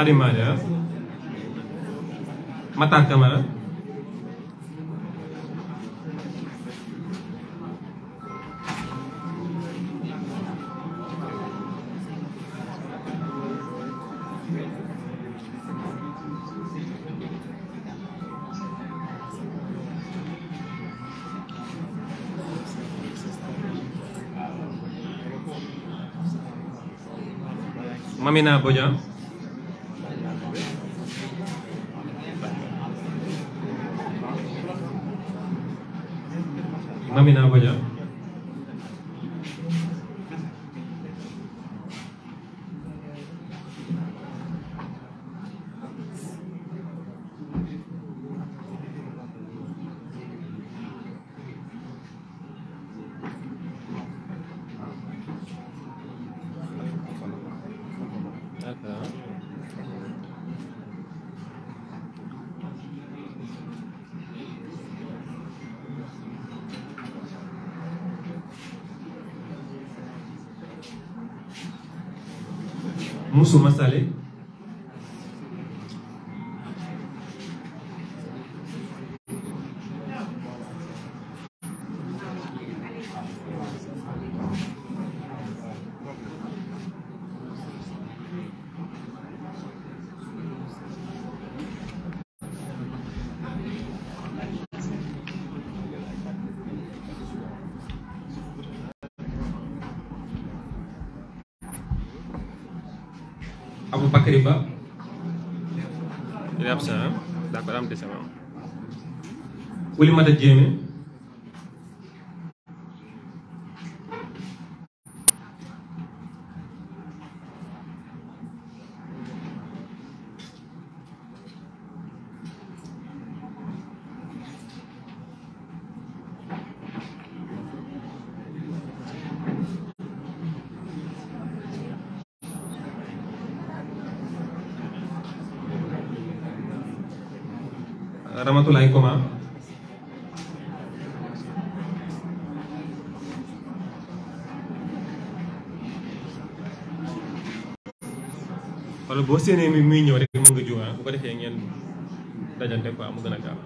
Speaker 7: Hady Mané ah. Matar Camara. Mamina Bodian. Mamina Bodian. Moussou Massalé. Abou Bakary Ba. Il est absent, hein? D'accord, am descend. Oulimata Diémé. Ramatoulaye Koma. wala boo séenee mi muy ñëw rek mën nga jóg bu ko defee ngeen dajante quoi mu gën a gaaw.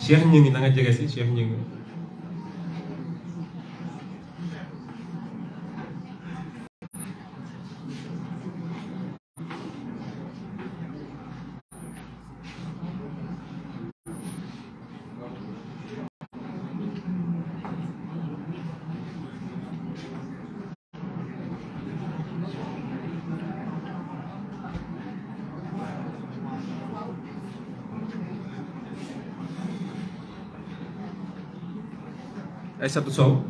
Speaker 7: Cheikh ñu ngi na nga jege si Cheikh ñu ngi. Aïssatou Sow.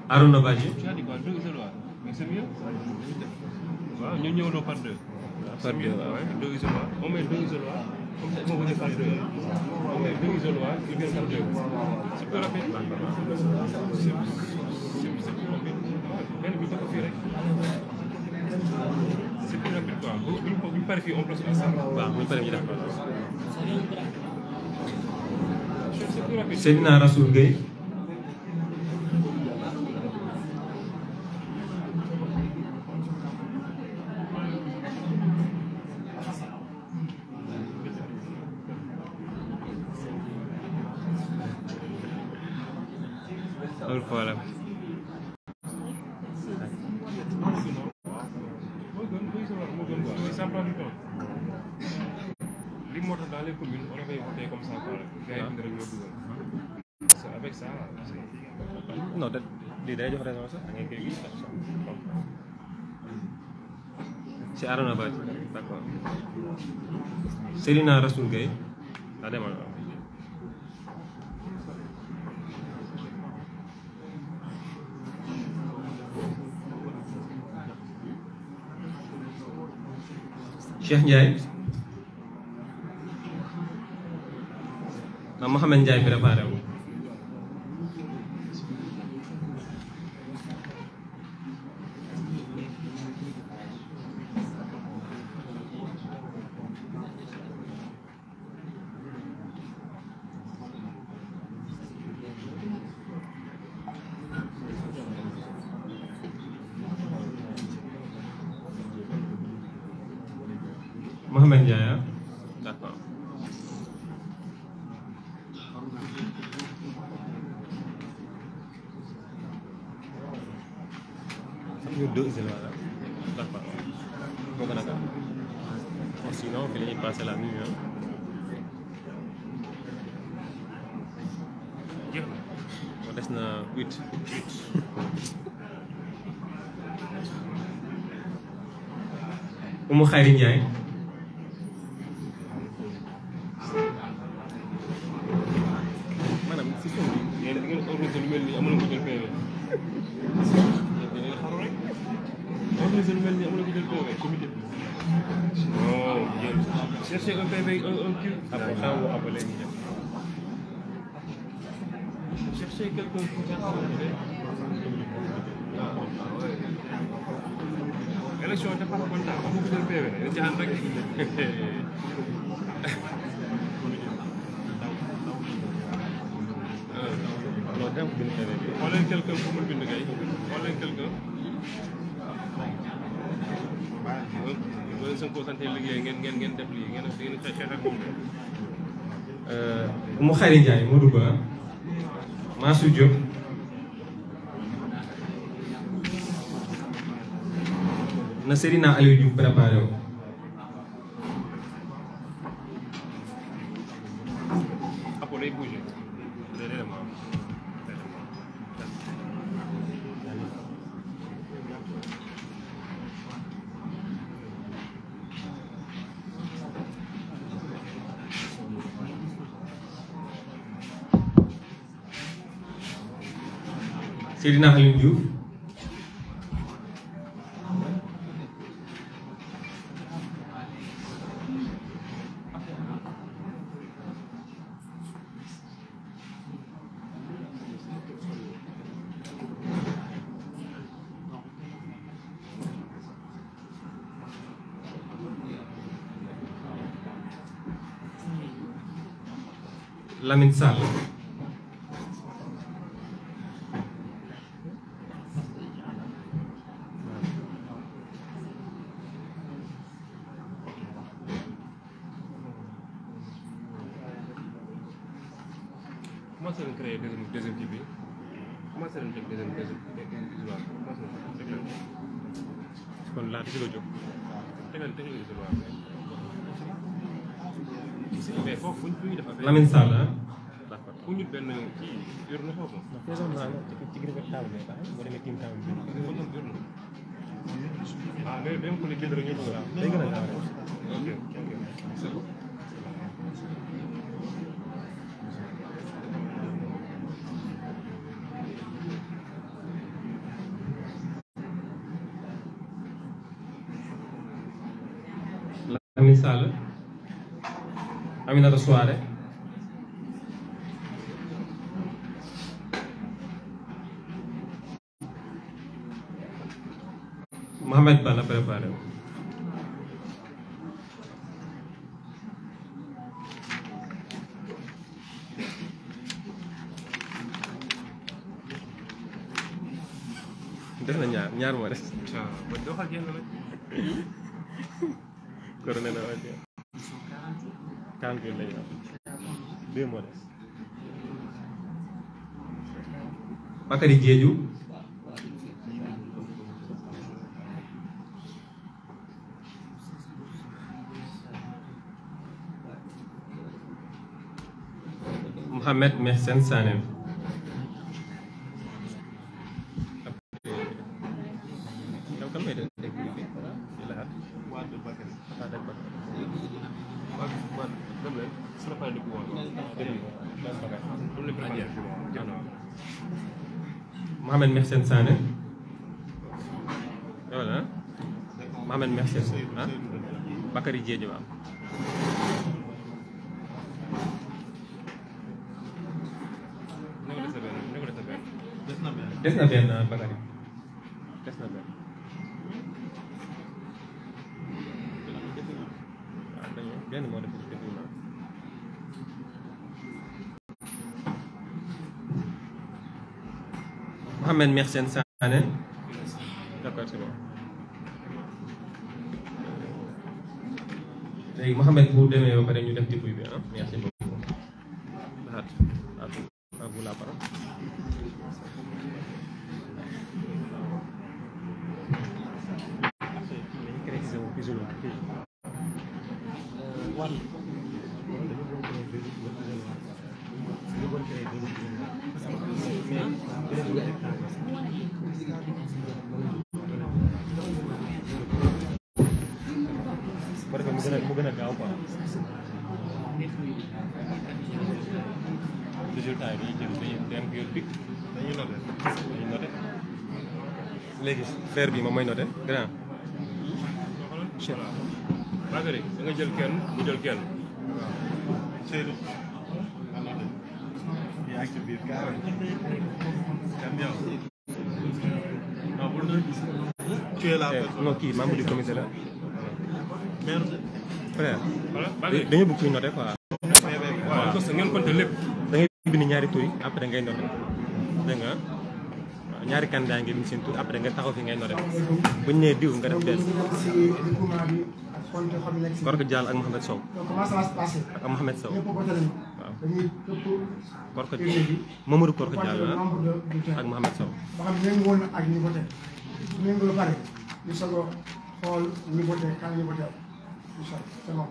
Speaker 7: Aruna Badji.
Speaker 4: Tu as dit quoi? 2 isoloirs. Mais c'est mieux. Voilà, nous ñëw par 2.
Speaker 7: Par 2,
Speaker 4: ouais, 2 isoloirs. On met 2 isoloirs. Comme ça, on va par 2. On met 2 isoloirs, ils viennent par 2. C'est plus rapide. C'est plus rapide. C'est plus rapide quoi. Vous parlez on place ensemble.
Speaker 7: Vous parlez d'accord.
Speaker 4: C'est plus rapide.
Speaker 7: Seydina Rassoul Gueye.
Speaker 5: Voilà.
Speaker 4: Ça prend du temps. Les motos dans les communes, on avait voté comme ça. Avec ça,
Speaker 5: non, l'idée de raison ça.
Speaker 7: C'est Arona Badji. D'accord. Seydina Rassoul Gueye. Cheikh Ndiaye na Mohamed Ndiaye préparé wu Mohamed Ndiaye d'accord. Nous deux c'est là. D'accord. Bon d'accord. Sinon on peut passer la nuit hein. On laisse na 8. Oumou Khayri Ndiaye. Madame, si vous avez une organisation nouvelle, il y a un peu de PV. Organisation nouvelle, il y a un peu de PV. Comité. Oh, cherchez un PV, un cul. Après, ça, on va appeler. Cherchez quelqu'un pour faire ça. Élection département, beaucoup de PV. Il y a un truc. On a quelqu'un pour me bind kay on a quelqu'un wala Sonko santé liggéey ngeen def lii ngeen xeex ak moom Oumou Khayri Ndiaye Modou Ba Massar Diop na Serina Aliou Diouf préparé wu après day bouger Serina Alioune Diouf Lamine Sall comment ça créer deuxième TV comment ça deuxième visuel kon laa ci la jóg tegal visuel mais foofu fu ñu def affaire Lamine Sall d'accord fu ñu benn kii yor na foofu faisons naa ci gën a table bi boo demee team table bi fu ñu yor na ah mais même ko li bind rek ñu bëgg day gën a gaaw ok c'est bon Lamine Sall Aminata Soare Mohamed Ba na préparé def na ñaar moo des ba doxal jeex na nag corona na wàcce 48 lañu am 2 moo des Bakary Diédhiou Mohamed Mehsen Sané Mohamed Mehsen Sané voilà Mohamed Mehsen ah Bakary Diédhiou waaw.
Speaker 5: des na benn Bakary des na benn. waaw dañuy benn moo def définitivement. Mohamed Mersène Sané. D'accord, c'est bon. léegi Mohamed bu demee ba pare ñu def dépouille bi ah merci beaucoup. À vous la parole. mu gën a gaaw quoi. résultat yi dañuy jël dañuy yor pic dañuy noté. léegi frère bi moom mooy noté grand. Cheikh.
Speaker 4: Bakary da nga jël kenn mu jël kenn.
Speaker 2: Seydou. yaa ngi ci biir kan yow. tu es là.
Speaker 5: non kii membre du comité la.
Speaker 2: Merde.
Speaker 5: Frère.
Speaker 4: Voilà
Speaker 5: dañoo bëgg kuy noté quoi.
Speaker 4: waaw parce que ngeen compté lépp.
Speaker 5: da ngay bind ñaari tur yi après ngay noté dégg nga waaw ñaari candidat ngay bind seen tur après nga taxaw fi ngay noté bu ñu nee diw nga def benn. Korka Diall ak Mohamed Sow. ak Mohamed Sow waaw. Korka Mamadou Korka Diall ak Mohamed Sow.
Speaker 8: xool ñu voté kan ñu voté incha allah c'est bon.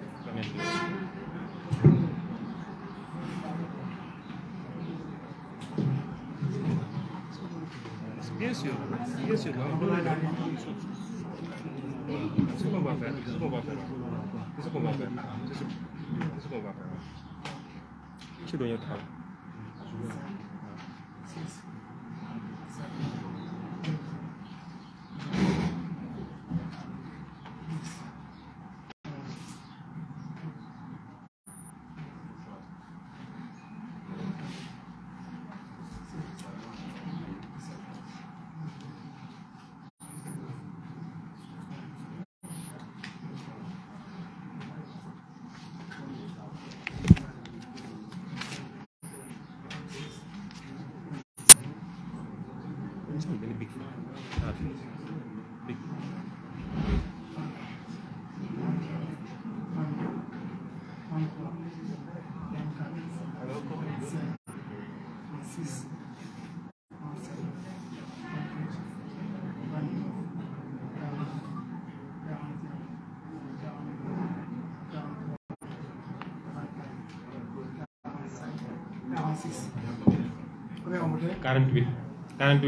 Speaker 4: Bien sûr, bien sûr. C'est ce qu'on va faire, c'est ce qu'on va faire. C'est ce qu'on va faire. C'est ce qu'on va faire.
Speaker 5: ci doon taxaw.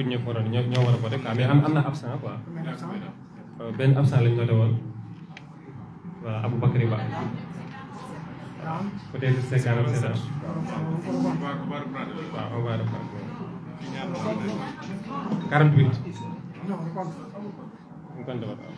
Speaker 5: ñoo fa waroon ñoo war a voté quoi mais am na absent quoi. benn absent lañ noté woon voilà Aboubacry Ba peut-être c'est 47 ans. waaw on va reprendre 48. ñu compte waaw.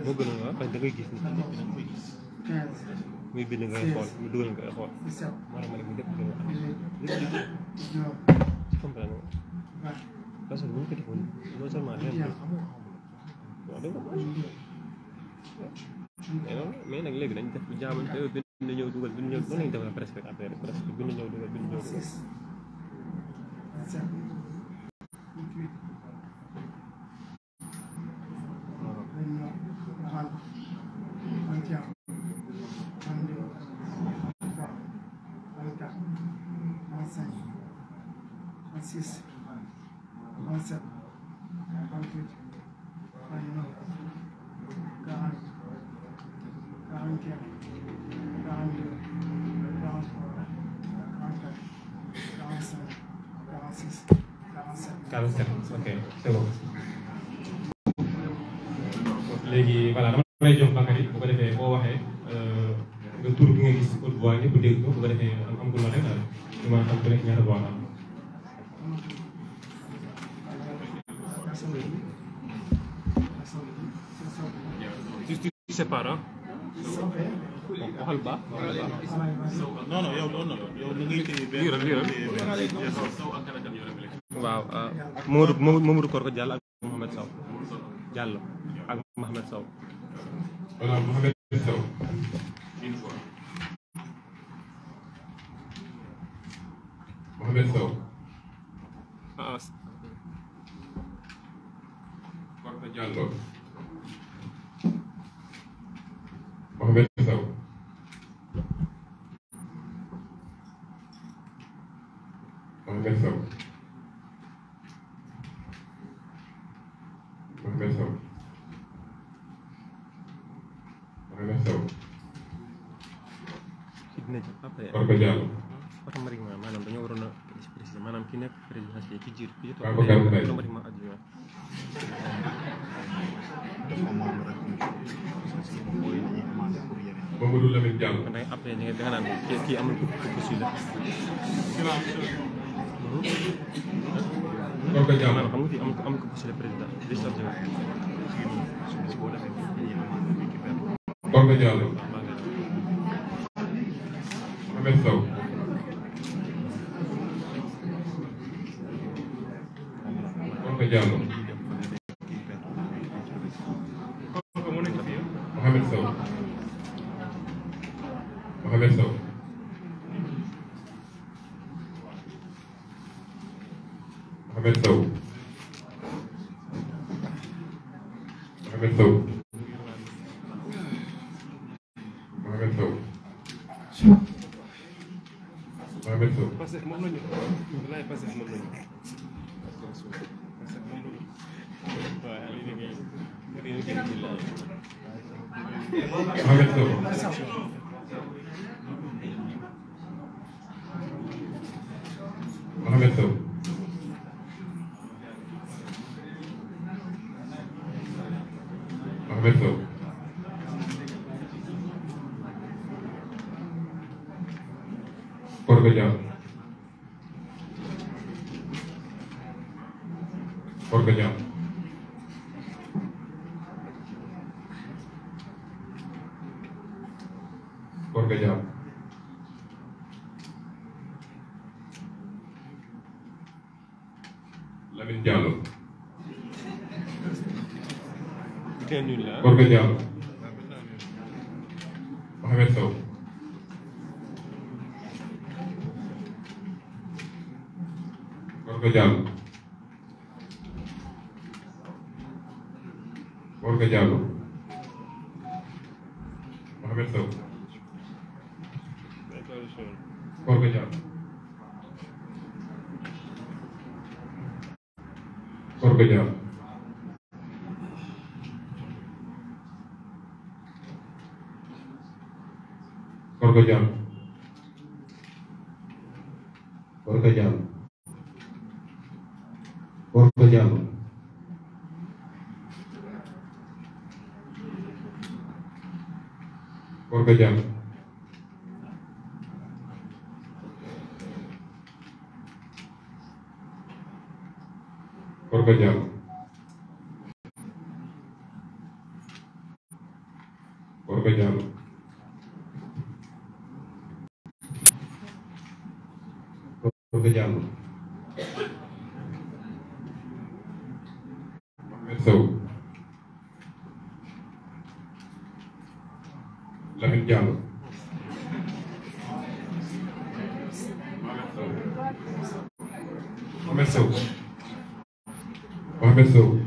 Speaker 5: moo gën a waaw parce que da ngay gis ni muy bind ngay xool mu dugal ngay xool moo tax ma ne mu def comprendre nga parce que bu ñu ko defoon non seulement leen waaw dëgg mais nag léegi dañ def jaamante bind ñëw dugal bind ñëw noonu lañ def la presque affaire presque bind ñëw dugal bind ñëw dugal ok c'est bon.
Speaker 4: léegi voilà dama lay jox Bakary bu ko defee boo waxee nga tur bi nga gis haute voix ñëpp dégg ko bu ko defee am ko rek daal ñu mën a xam ku nekk ñaata voix am.
Speaker 7: tu sépares hein. waxal ba.
Speaker 2: non non yow loolu yow na ngay téye benn
Speaker 5: waaw Mamadou Korko Diallo ak Mohamed Sow Diallo ak Mohamed Sow.
Speaker 2: voilà Mohamed Sow une fois Mohamed Sow. Korko Diallo Mohamed Sow. Mohamed Sow. Mohamed Sow. Mohamed Sow. Korko Diallo.
Speaker 5: automatiquement maanaam dañoo waroon a préciser maanaam ki nekk présidentiel ki jiitu ki automatiquement adjoint.
Speaker 2: Mamadou Lamine Diallo.
Speaker 5: kon nag après ñu ngi naan kii amul ko postulé.
Speaker 2: Korko Diallo
Speaker 5: maanaam xam nga fii amul ko postulé président liste adjoint.
Speaker 2: Korko Diallo. Mohamed Sow. Korko Diallo. Mohamed Sow. Mohamed Sow. Mohamed Sow. Mohamed Sow. Mohamed Sow. Mohamed Sow.
Speaker 7: parce que moom la ñu walaay parce que moom la ñu parce que moom la ñu waaw Aliou
Speaker 2: Mohamed Sow. Mohamed Sow. Mohamed Sow. Korko Diallo. Korko Diallo. Korko Diallo. Lamine Diallo. Korko Diallo. Mohamed Sow. Korko Diallo. Korko Diallo. Mohamed Sow. Korko Diallo. Korko Diallo. Korko Diallo. Korko Diallo. Korko Diallo. Korko Diallo. Korko Diallo. Korko Diallo. Korko Diallo. Mohamed Sow. Lamine Diallo. Mohamed Sow. Mohamed Sow.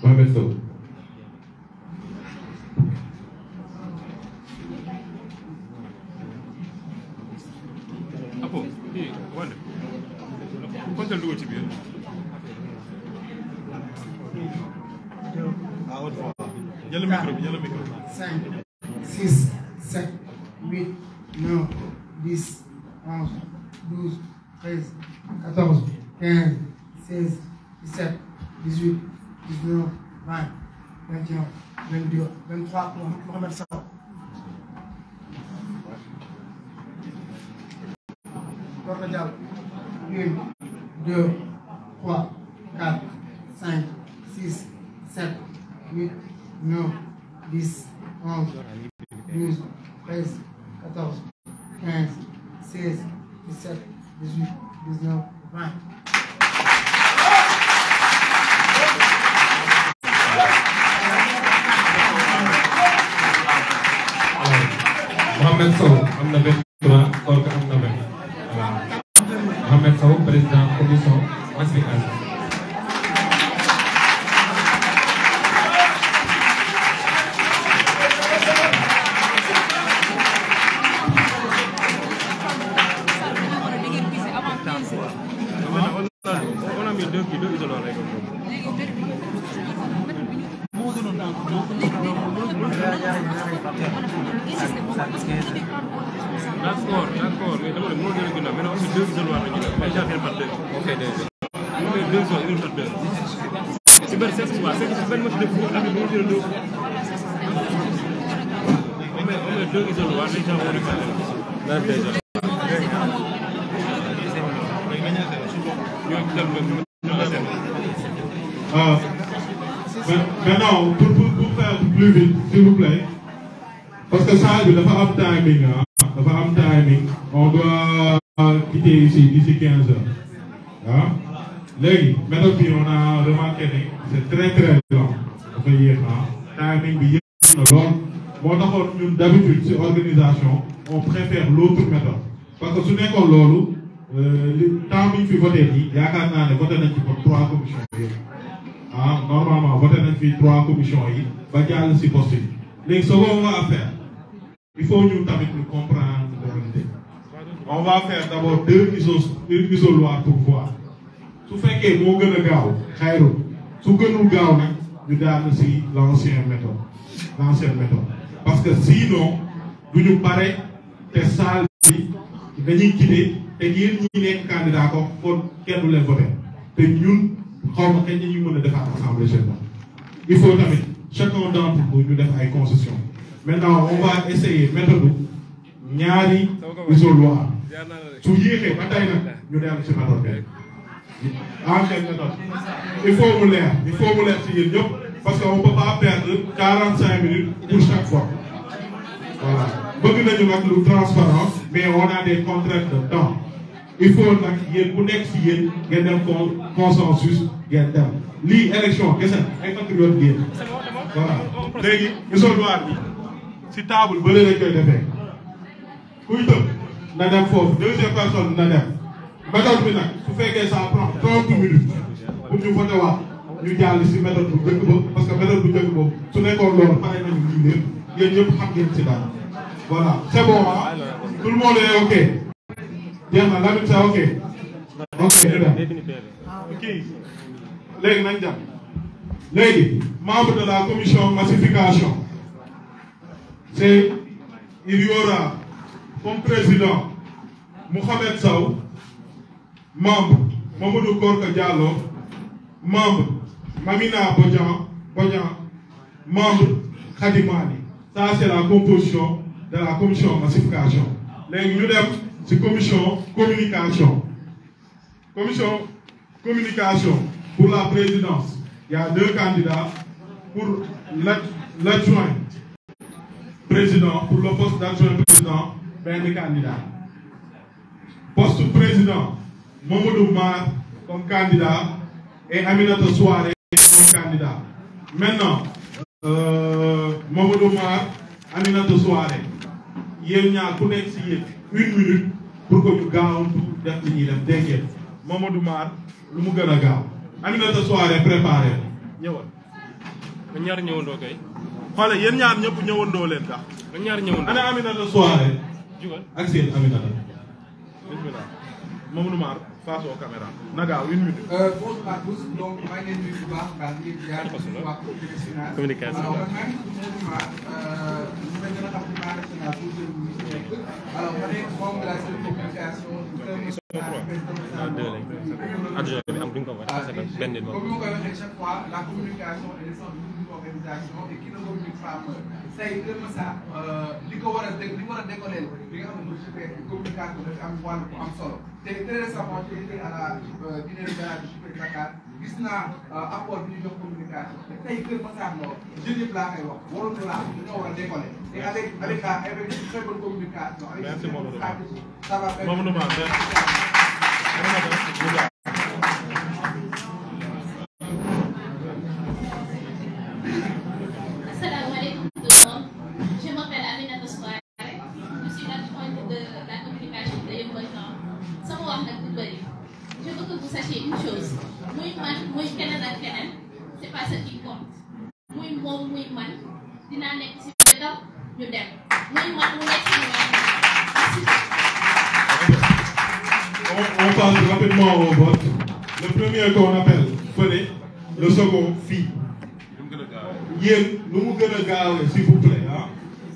Speaker 2: Mohamed Sow.
Speaker 7: Apo, kii wàll. Kontaan dugal ci biir. Jël micro bi, jël micro bi.
Speaker 8: 5, 6, 7, 8, 9, 10, 11, 12, 13, 14, 15, 16, 17, 18, 19, 20, 21, 22, 23, Mohamed Sall. Bara Gaye, 1, 2, 3, 4, 5, 6, 7, 8, 9, 10, 11, 12, 13, 14, 15, 16, 17, 18, 19, 20.
Speaker 1: Mohamed Sow am na 23 Korka am na 20 voilà Mohamed Sow président commission massification.
Speaker 7: On a mis deux isolants là. D'accord, mais d'abord, moi je regarde, maintenant on fait deux isoloirs, mais j'arrive par deux. Ok, on fait deux sur une par deux. C'est bien, c'est quoi? C'est une match de foot, là, mais on fait deux. On met deux isoloirs, les gens vont regarder. Là, déjà.
Speaker 2: Maintenant, pour faire plus vite, s'il vous plaît, parce que ça, il faut un timing. Dafa am timing. On doit quitter ici d'ici 15 heures. Hein? Léegi, méthode bi on a remarqué que c'est très très lent. Dafa yéex timing bi yéex na lool. Moo taxoon ñun d'habitude ci organisation, on préfère l'autre méthode. Parce que su nekkoon loolu, temps bi ñu fi voté nii, yaakaar naa ne voté nañ ci pour 3 commissions yi. Normalement, voté nañ fi 3 commissions yi ba jàll ci poste yi. Léegi ce qu'on va faire, il faut nous comprendre la réalité. On va faire d'abord deux isoloirs pour voir. Su fekkee moo gën a gaaw xayru su gënul gaaw nag ñu daal ci l'ancienne méthode. Parce que sinon du ñu pare te salle bi dañuy quitter te yéen ñi nekk candidat ko kon kenn du leen voter te ñun xaw ma kañ ñu mën a defaat assemblée générale. Il faut tamit chacun d'entre nous ñu def ay concessions. Maintenant, on va essayer méthode ñaari isoloir. Su yéexee ba tey nag ñu dem ci méthode bi. Ancienne méthode. Il faut mu leer ci yéen ñëpp parce qu'on ne peut pas perdre 45 minutes pour chaque fois. Voilà. Bëgg nañu nag lu transparent mais on a des contraintes de temps. Il faut nag yéen bu nekk ci yéen ngeen dem consensus ngeen dem. Lii élection kese ay patriote ngeen. Voilà. Léegi isoloir bi si table ba léegi koy defee kuy tëb na dem foofu deuxième personne na dem méthode bi nag su fekkee ça prend 30 minutes pour ñu voté waat ñu jàll si méthode bu njëkk ba parce que méthode bu njëkk boobu su nekkoon loolu pare nañu lii lépp yéen ñëpp xam ngeen si dara voilà c'est bon tout le monde est ok jeex na Lamine c'est ok ñu dem kii léegi nañ dem léegi membre de la commission massification. Il y aura comme président Mohamed Sow, membre Mamadou Korka Diallo, membre Mamina Bodian, membre Hady. Ça c'est la composition de la commission massification. Les nous c'est commission communication. Commission communication pour la présidence. Il y a 2 candidats pour l'adjoint président, pour le poste d'adjoint président, ben des candidats. Poste président, Mamadou Mar comme candidat et Aminata Souare comme candidat. Maintenant, Mamadou Mar, Aminata Souare, il y a une minute pour que nous gagnons tout def Mamadou Mar, lu mu gëna gaaw. Aminata Souare préparé.
Speaker 7: Ñëwal. Ñaar ñëwandoo kay.
Speaker 2: Xolé yeen ñaar ñëpp ñëwandoo leen tax.
Speaker 7: Ñaar ñëwandoo.
Speaker 2: Ana Aminata Souare.
Speaker 7: Jugal.
Speaker 2: Ak seen Aminata.
Speaker 7: Bismillah.
Speaker 2: Mamadou Mar. face aux caméras. Naga, 1 minute.
Speaker 8: Bonjour à tous. Donc, maa ngi leen di nuyu bu baax baax di jaar waa communication. Alors, man maa ngi tudd Ousmane. ñu may gën a xam ci Bara national pour jël ministère. Alors, ma nekk membre de la cellule communication. Comme ni ma koy waxee chaque fois, la communication est le centre d'une organisation et qui ne communique pas meurt. Tey Keur Massar li ko war a décoller li nga xam ne mooy super communication dafa am wàll bu am solo. te très récemment j'ai été à la dîner général du super Dakar gis naa apport bi ñu jox communication te tey Keur Massar lool jeunes yëpp laa koy wax waroon na laa dañoo war a décoller et avec une très bonne communication avec une bonne stratégie ça va faire.
Speaker 9: Une chose, muy man, muy keneen ak keneen, c'est pas ce qui compte. Muy moom, muy man, dinaa nekk ci wetam ñu dem. Muy man, mu nekk ci
Speaker 2: On passe rapidement au vote. Le premier qu'on appelle Fele, le second fille. Yéen, nu mu gën a gaawee s'il vous plaît, ah,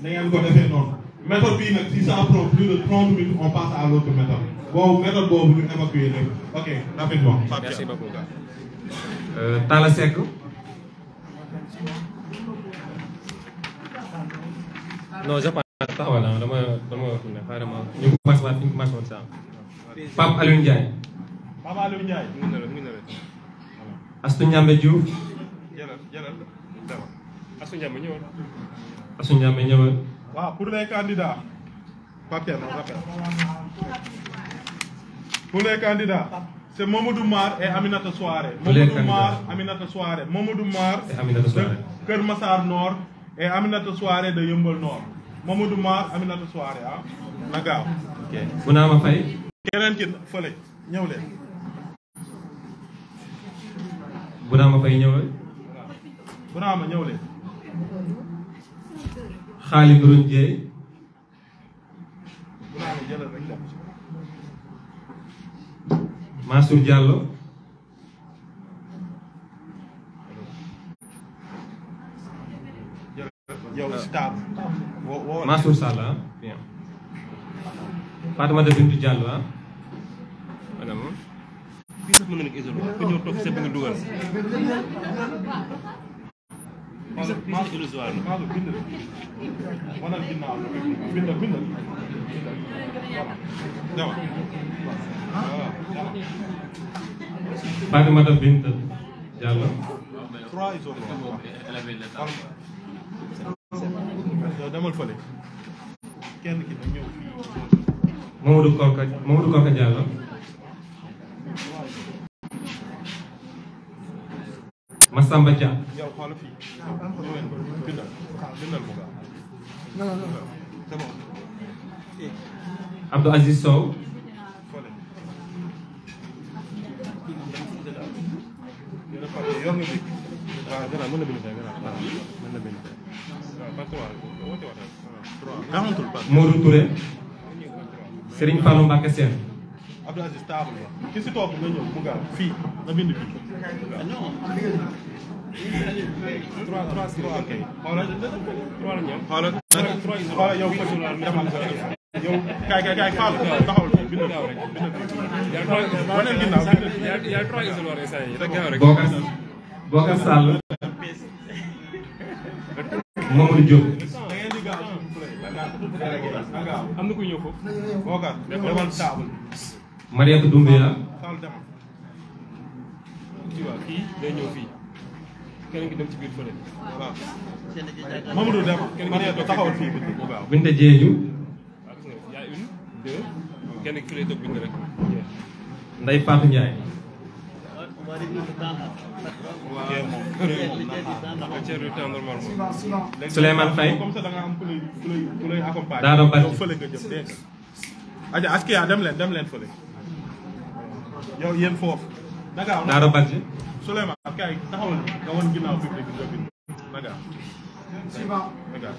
Speaker 2: na ngeen ko defee noonu. Méthode bii nag, si ça prend plus de 30 minutes, on passe à l'autre méthode. Bon, méthode boobu ñu évacuer lépp. Ok, rapidement.
Speaker 7: Merci beaucoup.
Speaker 1: Talla Seck.
Speaker 7: Non, je pense taxawal na dama ne xaaral ma
Speaker 1: ñu commencé waat fi ñu commencé woon sànq. Pape Alioune Ndiaye.
Speaker 2: Pape Alioune Ndiaye.
Speaker 1: Astou Ndiambe Diouf.
Speaker 7: Astou Ndiambe ñëwal.
Speaker 1: Astou Ndiambe ñëwal.
Speaker 2: Waaw, pour les candidats. Papier, non, rappel. Pour les candidats, c'est Mamadou Mar et Aminata Souare. Mamadou Mar, Aminata Souare. Mamadou Mar
Speaker 1: et Aminata Souare.
Speaker 2: Keur Massar Nord et Aminata Souare de Yeumbeul Nord. Mamadou Mar, Aminata Souare, ah. Na gaaw.
Speaker 1: Ok. Bounama Faye.
Speaker 2: Keneen ki fële ñëw leen.
Speaker 1: Bounama Faye ñëwal.
Speaker 2: Bounama ñëw leen.
Speaker 1: Khali Ndourou Ndiaye.
Speaker 2: Bounama jëlal rek dem.
Speaker 1: Mansour Diallo.
Speaker 2: Yow stable.
Speaker 1: Mansour Sall, ah. Bien. Fatoumata Bintou Diallo, ah.
Speaker 7: madame fii sax mën na nekk isolé ku ñëw toog sa bi nga dugal fii sax illusoire la
Speaker 2: wanal ginnaaw bindal dama
Speaker 1: Fatoumata Bintou Diallo.
Speaker 2: 3 isolé demal fële kenn ki na ñëw fii
Speaker 1: Mamadou Korka Diallo. Massamba Dia.
Speaker 2: yow xoolal fii bindal mu gaaw
Speaker 8: non
Speaker 2: c'est bon
Speaker 1: Abdou Aziz Sow.
Speaker 2: yor nga bi
Speaker 7: waaw gannaaw mën na bind fay gannaaw mën na bind fay
Speaker 1: Modou Touré. Serigne Fallou Mbacké Sène.
Speaker 2: Abdou Aziz table la ki si topp nga ñëw mu gaaw fii nga bind fii 3 kay xoolal 3 la ñëw xoolal yow fa demal yow kay Fall taxawal fii bind gaaw rek waneen ginnaaw
Speaker 7: y a 3 isoloirs instant yi rek gaaw rek
Speaker 1: Bokar Sall. Mamadou Diop.
Speaker 7: am na kuy ñëw foofu
Speaker 2: Bokar demal table
Speaker 1: Mariette Doumbia.
Speaker 2: Fall demal
Speaker 7: tu vois kii day ñëw fii keneen ki dem ci biir fële
Speaker 2: waaw Mamadou demal Mariette taxawal fii bind bu gaaw
Speaker 1: Binta Diédhiou.
Speaker 7: waaw gis nga y a 1 2 kenn ki fi lay toog bind rek
Speaker 1: Ndeye Fatou Ndiaye. Souleymane Faye.
Speaker 2: comme ça da nga am ku lay accompagner.
Speaker 1: Daara Badji
Speaker 2: yow fële nga jëm dégg nga. Adja Askia dem leen fële. yow yéen foofu.
Speaker 1: Daara Badji.
Speaker 2: Souleymane kay taxawal nga wan ginnaaw public bi nga bind. Naga. Naga.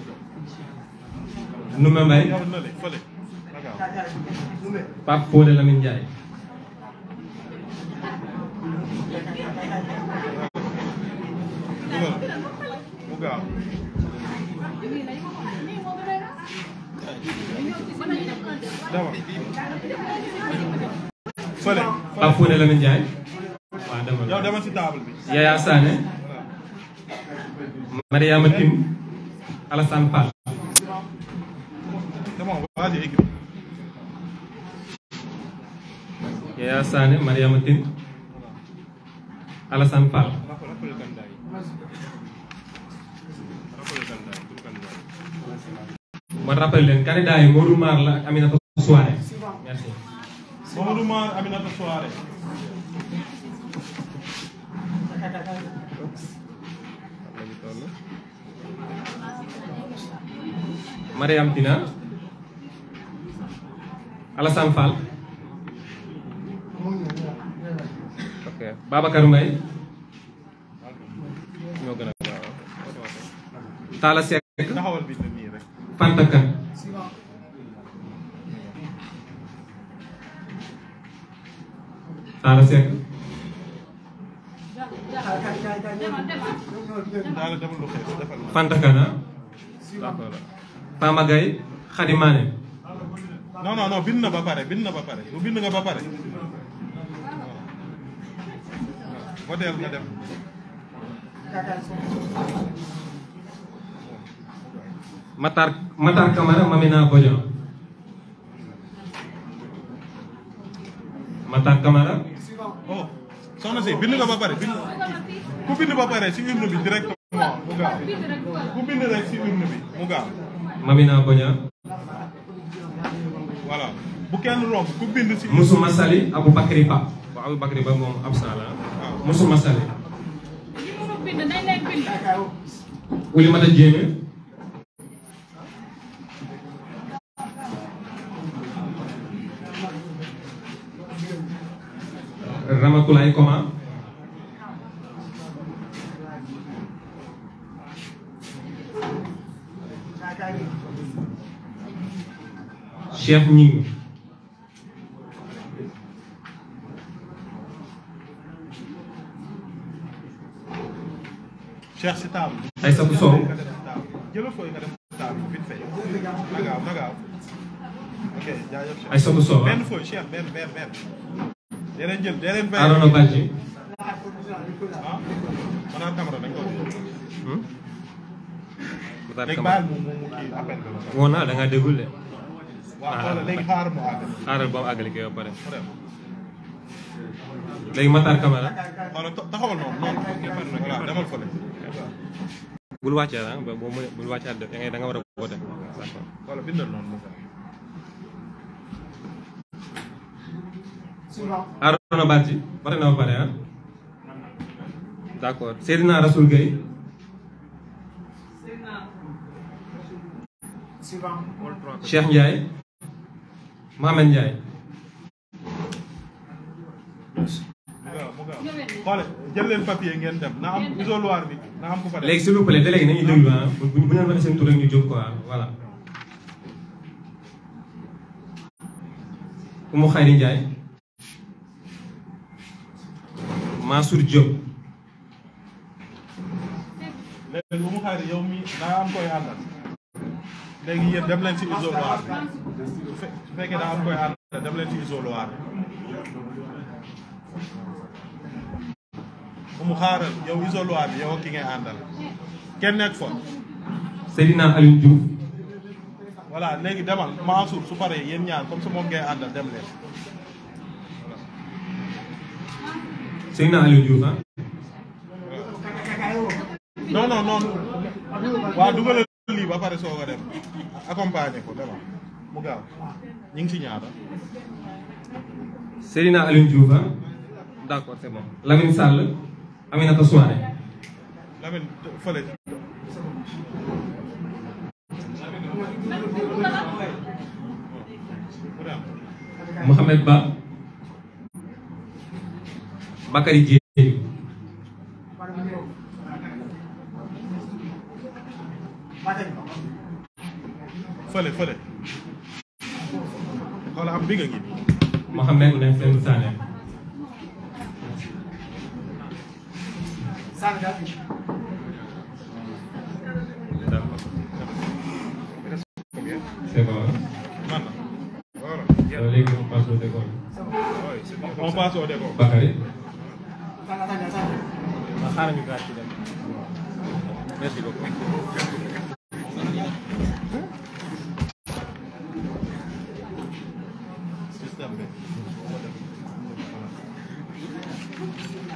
Speaker 1: Noumé Mbaye.
Speaker 2: yow na le fële. Naga.
Speaker 1: Pape Fodé Lamine Ndiaye.
Speaker 2: mu gaaw. dama. fële.
Speaker 1: Pape Fodé Lamine Ndiaye. waaw dama
Speaker 2: yow dama si table bi.
Speaker 1: Yaya Sané. Mariama Tine. Alassane Fall.
Speaker 2: vas-y écris.
Speaker 1: Yaya Sané Mariama Tine. Alassane Fall. ma rappelle leen candidat yi Modou Mar la ak Aminata Souare. Merci.
Speaker 2: Modou Mar Aminata Souare.
Speaker 1: Mariam Tina. Alassane Fall. Ok Babacar Mbaye. ñoo gën a gaaw. Talla Seck.
Speaker 2: taxawal bi nii rek.
Speaker 1: Fanta Kane. Talla Seck. Fanta Kane. D'accord. Fama Gaye. Khady Mané.
Speaker 2: non non non bind na ba pare bind na ba pare lu bind nga ba pare. votel nga dem.
Speaker 1: Matar Camara Mamina Bodian. Matar Camara.
Speaker 2: oh soxna si bind nga ba pare bind ku bind ba pare si urne bi directement mu gaaw ku bind rek si urne bi mu gaaw.
Speaker 1: Mamina Bodian.
Speaker 2: voilà bu kenn romb ku bind si.
Speaker 1: Moussou Massali Aboubacry Ba. waaw Aboubacry Ba moom absent la. Moussou Massali. Oulimata Diémé. Ramatoulaye Koma. Cheikh Ning.
Speaker 2: Cheikh si table.
Speaker 1: Aïssatou Sow.
Speaker 2: jëlal fooy nga def table vite fait. na gaaw. ok jaajëf Cheikh.
Speaker 1: Aïssatou Sow.
Speaker 2: benn fooy Cheikh benn. dee leen jël dee leen bay.
Speaker 1: Arona Badji.
Speaker 2: ah Matar Camara dañ ko
Speaker 1: Matar
Speaker 2: léegi
Speaker 1: Camara.
Speaker 2: baal mu kii appel bi la.
Speaker 1: woon naa da ngaa déggul de.
Speaker 2: waaw xoolal léegi xaaral mu àgg.
Speaker 1: xaaral ba mu àggali kii ba pare. léegi Matar Camara.
Speaker 2: xoolal taxawal noonu. voilà demal fële.
Speaker 1: bul wàccee ah bul wàccee da nga war a woote. d'accord.
Speaker 2: xoolal bindal noonu mu gaaw.
Speaker 1: Arona Badji pare na ba pare ah. d'accord Seydina Rassoul Gueye. Cheikh Ndiaye. Mohamed Ndiaye.
Speaker 2: mu gaaw xoolal jël leen papier ngeen dem na am isoloir bi na am ku fa dem.
Speaker 1: léegi s'il vous plaît délégué nañu déglu ah bu ñu leen waxee seen tur rek ñu jóg quoi voilà. Oumou Khayri Ndiaye. Mansour Diop.
Speaker 2: léegi Oumou Khayri yow mi daa am koy àndal. léegi yéen dem leen ci isoloir bi su fekkee daa am koy àndal dem leen ci isoloir bi. Oumou xaaral yow isoloir bi yow ki ngay àndal kenn nekk fa.
Speaker 1: Seydina Alioune Diouf.
Speaker 2: voilà léegi demal Mansour su paree yéen ñaar comme ça moom ngay àndal dem leen.
Speaker 1: Seydina Alioune Diouf ah.
Speaker 2: non waa dugalal lii ba pare soog a dem accompagner ko demal mu gaaw ñu ngi ci ñaata.
Speaker 1: Seydina Alioune Diouf ah. d'accord c'est bon. Lamine Sall Aminata Souare.
Speaker 2: Lamine fële.
Speaker 1: Mohamed Ba. Bakary Dieng.
Speaker 2: fële. xoolal am bi nga ngi.
Speaker 1: Mohamed Ndefleng Sané. léegi on passe au décompte.
Speaker 2: On passe au décompte.
Speaker 1: Bakary.
Speaker 5: xaaral ñu gàtt ci dem. Merci beaucoup.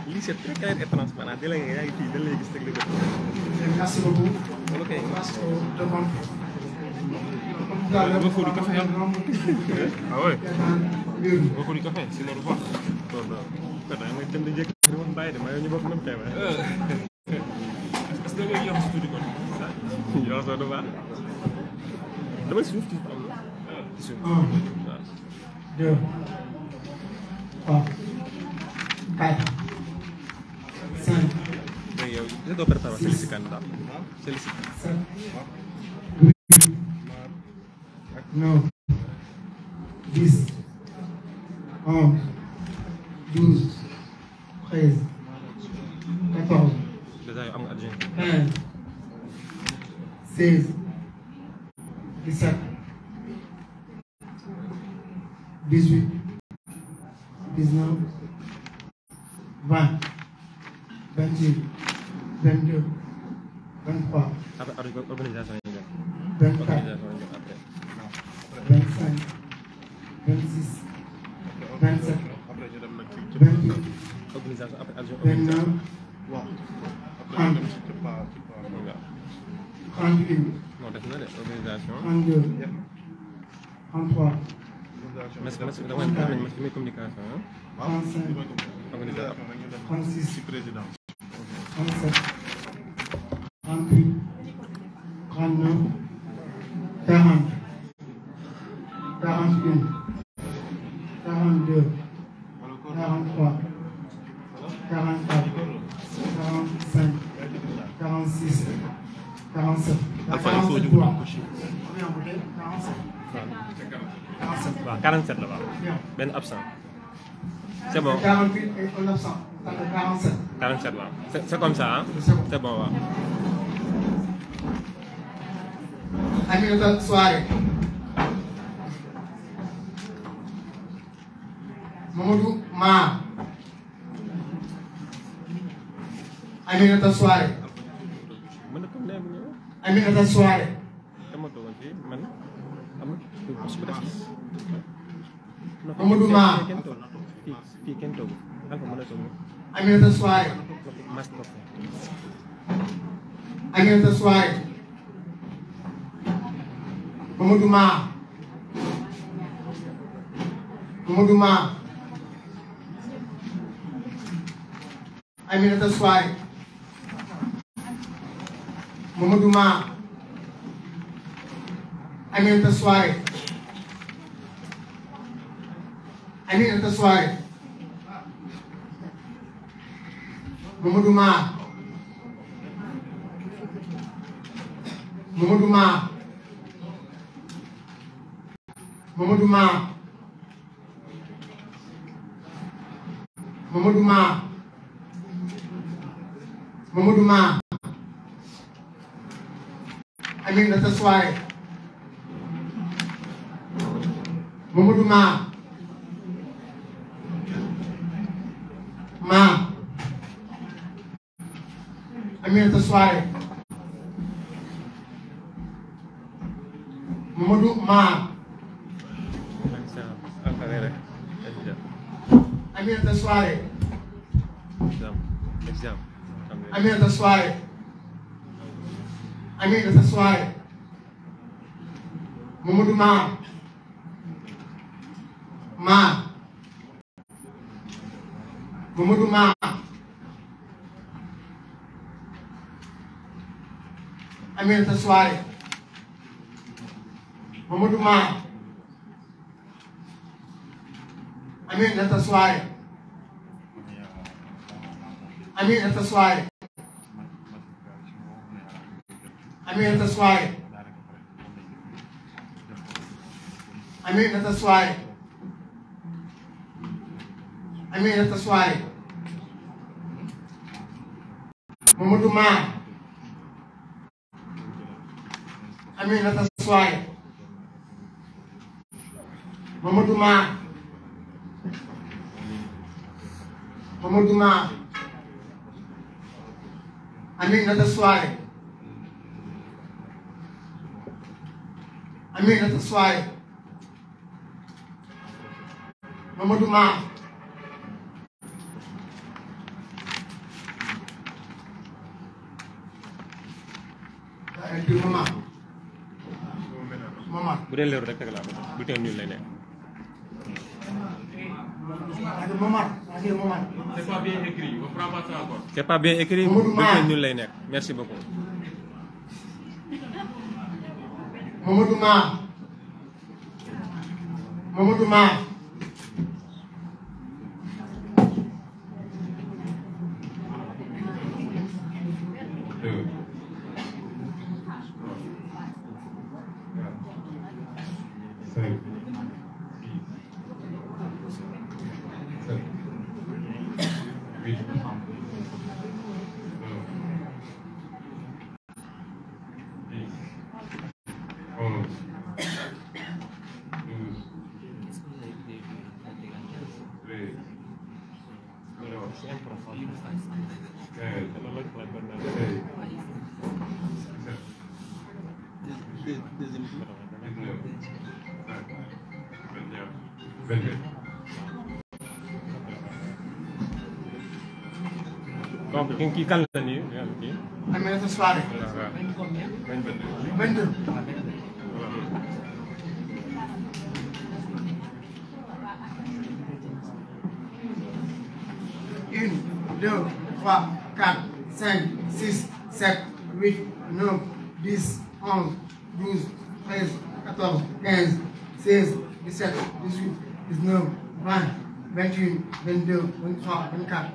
Speaker 5: Lii c'est très clair et transparent. Délégué yaa ngi fii dañ lay gis teg la bët.
Speaker 3: Merci beaucoup.
Speaker 5: Ok.
Speaker 7: Beaucoup de café. Ah ouais. Beaucoup de café, c'est le revoir.
Speaker 5: Kon da ngay jënd njëkk di wax bàyyi de ma yow ñu bokk même tey
Speaker 7: Est-ce que da ngay yox tuuti kon?
Speaker 5: yow soo du baax damay suuf ci am suuf.
Speaker 3: 1, 2, 3, 4, 5.
Speaker 5: Mais yow li doo préparé c'est si candidat. C'est si.
Speaker 3: 7, 8, 9, 10, 11, 12, 13, 14,
Speaker 5: Déjà yow am nga adjoint.
Speaker 3: 15, 16, 17, 18, 19, 20, 28, 22, 23,
Speaker 5: Après organisation yi ñu def.
Speaker 3: 24,
Speaker 5: Organisation yi ñu def après.
Speaker 3: 25, 26, 27, 28,
Speaker 5: Organisation après adjoint.
Speaker 3: 29, 30, 31,
Speaker 5: Non def na de organisation.
Speaker 3: 32, 33,
Speaker 5: Merci dama nañ communication.
Speaker 3: 35,
Speaker 5: Organisation.
Speaker 3: 36,
Speaker 2: président.
Speaker 3: 37, 38, 39, 40, 41, 42, 43, 44, 45, 46, 47.
Speaker 5: Alpha, il faut du
Speaker 3: Combien
Speaker 5: coup.
Speaker 3: vous dites 47. 47.
Speaker 5: waaw 47 la waaw.
Speaker 3: Bien.
Speaker 5: benn absent. C'est bon.
Speaker 3: 48 et un absent. Ça fait 47.
Speaker 5: 47 waaw. C'est comme ça hein. C'est bon waaw.
Speaker 3: Aminata Soare. Mamadou Ma. Aminata Soare.
Speaker 5: mën na comme nee bu ñëw.
Speaker 3: Aminata Soare.
Speaker 5: dama toogoon fii man amul poste bu def.
Speaker 3: Mamadou Ma.
Speaker 5: fii kenn toogu. Alpha mën na toog.
Speaker 3: Aminata Soare.
Speaker 5: Mas toog.
Speaker 3: Aminata Soare. Mamadou Ma. Mamadou Ma. Aminata Soare. Mamadou Ma. Aminata Soare. Aminata Soare. Mamadou Ma. Mamadou Ma. Mamadou Ma. Mamadou Ma. Mamadou Ma. Aminata Soare. Mamadou Ma. Ma. Aminata Soare. Mamadou Ma. Aminata Soare. Aminata Soare. Aminata Soare. Mamadou Ma. Ma. Mamadou Ma. Aminata Soare. Mamadou Ma. Aminata Soare. Aminata Soare. Aminata Soare. Aminata Soare. Aminata Soare. Mamadou Ma. Aminata Soare.
Speaker 10: Mamadou Mar Mamadou Mar Aminata Soare Aminata Soare Mamadou Mar Maman
Speaker 5: bu dee leeru rek teg laa ko bulletin nul lay nekk.
Speaker 7: C'est pas bien écrit, on prend pas ça encore.
Speaker 5: C'est pas bien écrit, bulletin nul lay nekk. Merci beaucoup.
Speaker 10: Mamadou Mar Mamadou Mar
Speaker 5: donc kii kan la nii kii.
Speaker 10: Aminata Soare. 22. Une, deux, trois, 4, 5, 6, 7, 8, 9, 10, 11, 12, 13, 14, 15, 16, 17, 18, 19, 20, 21, 22, 23, 24.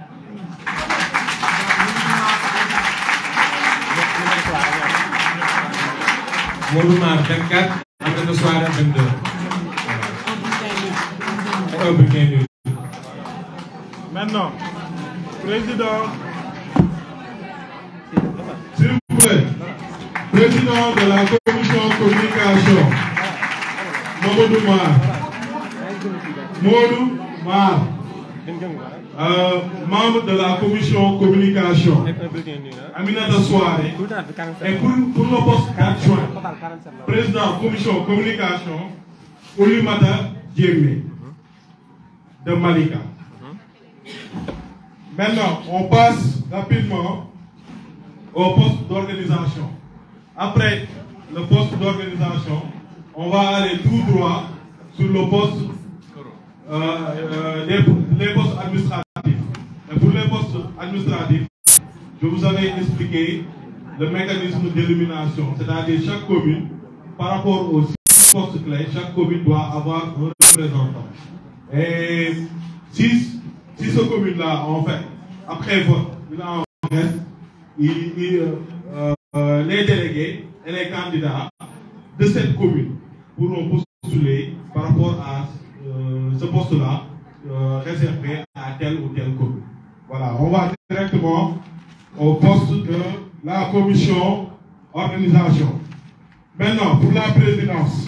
Speaker 1: Modou Mar 24, Aminata Soare 22.
Speaker 2: Maintenant, président, s'il vous plaît, président de la commission communication, Modou Mar. Modou Mar. Membre de la commission communication, Aminata Soare, et pour le poste d'adjoint, président commission communication, Oulimata Yeumbeul de Malika. Maintenant, on passe rapidement au poste d'organisation. Après le poste d'organisation, on va aller tout droit sur le poste les postes administratifs. Et pour les postes administratifs, je vous avais expliqué le mécanisme d'élimination, c'est-à-dire chaque commune, par rapport aux 6 postes clés, chaque commune doit avoir un représentant. Et si ce commune-là, en fait, après vote, il en reste, les délégués et les candidats de cette commune pourront postuler par rapport à ce poste-là réservé à telle ou telle commune. Voilà, on va directement au poste de la commission organisation. Maintenant, pour la présidence,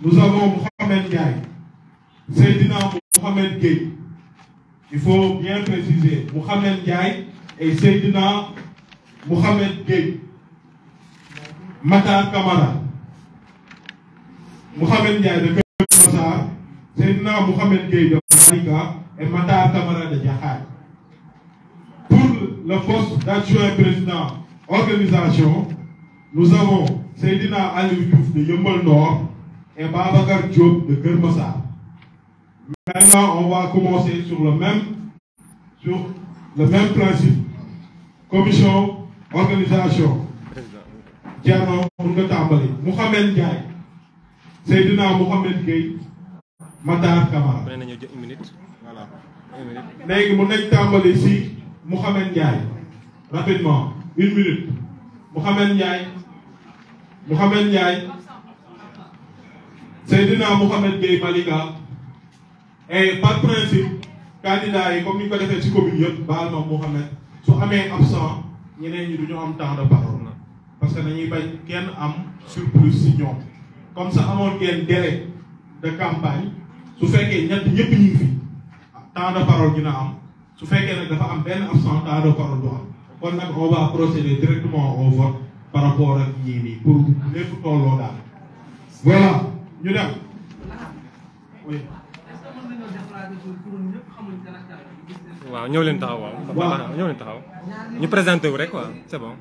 Speaker 2: nous avons Mohamed Ndiaye, Sidy Mohamed Gueye. Il faut bien préciser, Mohamed Ndiaye et Sidy Mohamed Gueye. Matar Camara. Mohamed Ndiaye de Massar, Sidy Mohamed Gueye de Malika et Matar Camara de Dakar. Pour le poste d'adjoint président organisation, nous avons Sidy Alioune de Yeumbeul Nord et Bara Gaye de Keur Massar. Maintenant, on va commencer sur le même principe. Commission, organisation. Thierno Moungatambali, Mohamed Ndiaye, Sidy Mohamed Gueye, Matar Camara.
Speaker 5: Voilà. 1 minute.
Speaker 2: Léegi mu nekk tàmbali ici, Mohamed Ndiaye. Rapidement, 1 minute. Mohamed Ndiaye, Sidy Mohamed Gueye Malika. Et par principe, candidat, comme nous l'avons fait sur la commune, Mohamed, si on est absent, nous n'avons pas temps de parole. Parce que nous n'avons pas surplus. Comme ça, on a un délai de campagne. su fekkee ñett ñëpp ñu ngi fi temps de parole dina am su fekkee nag dafa am benn absent temps de parole du am kon nag on va procéder directement au vote par rapport ak ñii nii pour lépp tolloo daal voilà ñu dem oui.
Speaker 5: waaw ñëw leen taxaw waaw. ñëw leen taxaw ñu présenté wu rek quoi c'est bon.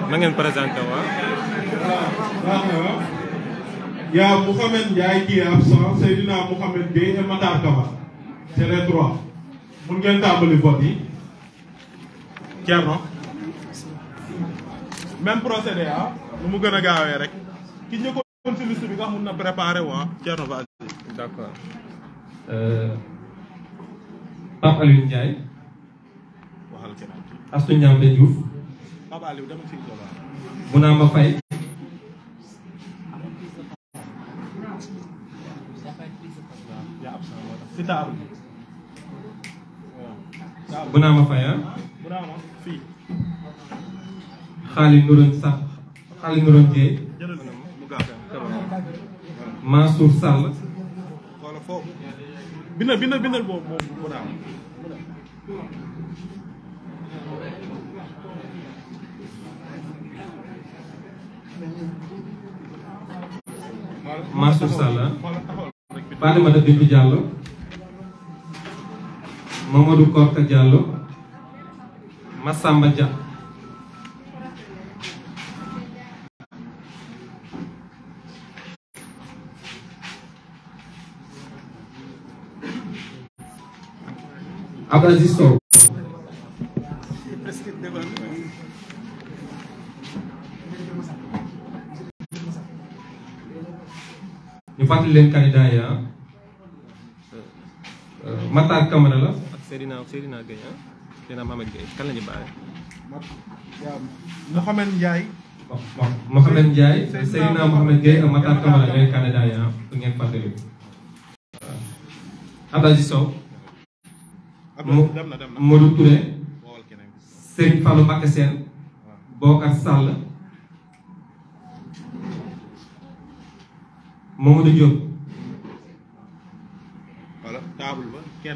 Speaker 5: na ngeen présenté waaw.
Speaker 2: Il y a Mouhamed Ndiaye qui est absent, Seydina Mohamed Gueye et Matar Kaba. C'est les trois. Mun ngeen tàmbali vote yi. Thierno. Même procédé ah. Nu mu gën a gaawee rek. Ki njëkkoon ci liste bi nga mun na préparer waa Thierno vas-y.
Speaker 5: D'accord.
Speaker 1: Pape Alioune Ndiaye.
Speaker 2: Waxal keneen.
Speaker 1: Astou Ndiambe Diouf.
Speaker 2: Pape Aliou dama ci jola.
Speaker 1: Bounama Faye. Bounama Faye ah.
Speaker 2: Bounama fii.
Speaker 1: Khalid Nouron Dieye. Mansour Sall.
Speaker 2: Wala foofu. Bindal boobu Bounama.
Speaker 1: Mansour Sall ah. Fatimata Bintou Diallo. Mamadou Korka Diallo. Massamba Dia. Abdou Sow. ñu fàttali leen candidat yi ah. Matar Camara la.
Speaker 5: ak Seydina Gueye ah. Seydina Mohamed Gueye kan la ñu bàyyi.
Speaker 2: Mohamed Ndiaye.
Speaker 1: Mohamed Ndiaye Seydina Mohamed Gueye ak Matar Camara ñooy candidat yi ah pour ngeen fàttali. Abdou Sow. Modou Touré. Serigne Fallou Mbacké Sène. Bokar Sall. Mamadou Diop.
Speaker 2: Voilà table ba kenn